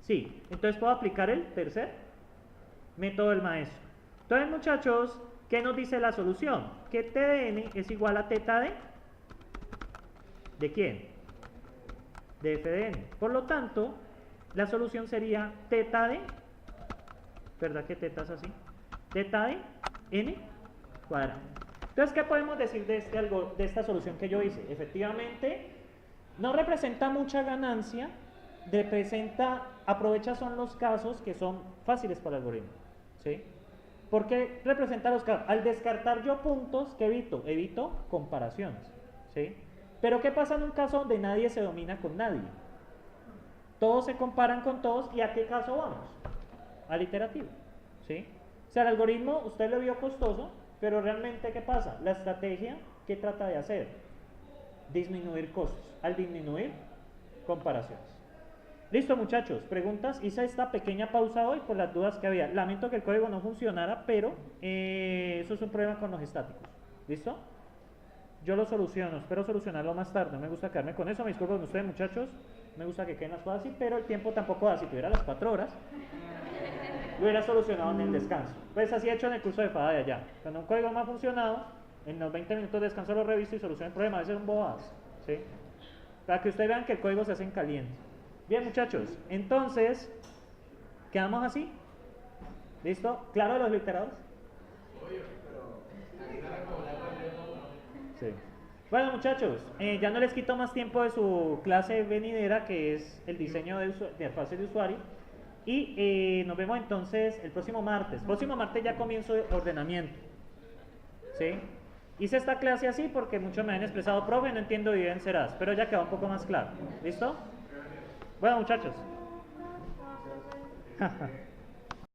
Sí, entonces puedo aplicar el tercer método del maestro. Entonces, muchachos, ¿qué nos dice la solución? Que t de n es igual a teta ¿de quién? De f de n. Por lo tanto, la solución sería teta de, ¿verdad que teta es así? Teta de n cuadrado. Entonces, ¿qué podemos decir de esta solución que yo hice? Efectivamente, no representa mucha ganancia, aprovecha son los casos que son fáciles para el algoritmo, ¿sí? ¿Por qué representa los casos? Al descartar yo puntos, ¿qué evito? Evito comparaciones, ¿sí? Pero ¿qué pasa en un caso donde nadie se domina con nadie? Todos se comparan con todos, ¿y a qué caso vamos? Al iterativo, ¿sí? O sea, el algoritmo, usted lo vio costoso, pero realmente, ¿qué pasa? La estrategia, ¿qué trata de hacer? Disminuir costos. Al disminuir, comparaciones. Listo, muchachos, preguntas. Hice esta pequeña pausa hoy por las dudas que había. Lamento que el código no funcionara, pero eso es un problema con los estáticos. ¿Listo? Yo lo soluciono, espero solucionarlo más tarde. No me gusta quedarme con eso, me disculpo con ustedes, muchachos. Me gusta que queden las cosas así, pero el tiempo tampoco da. Si tuviera las 4 horas, lo hubiera solucionado en el descanso. Pues así he hecho en el curso de FADA de allá. Cuando un código no ha funcionado, en los 20 minutos de descanso lo reviso y soluciono el problema. A veces son bobadas, ¿sí? Para que ustedes vean que el código se hace en caliente. Bien, muchachos, entonces, ¿quedamos así? ¿Listo? ¿Claro de los literados? Sí. Bueno, muchachos, ya no les quito más tiempo de su clase venidera, que es el diseño de interfaces de usuario. Y nos vemos entonces el próximo martes. Próximo martes ya comienzo ordenamiento, ¿sí? Hice esta clase así porque muchos me han expresado, profe, no entiendo bien serás, pero ya quedó un poco más claro. ¿Listo? Bueno, muchachos.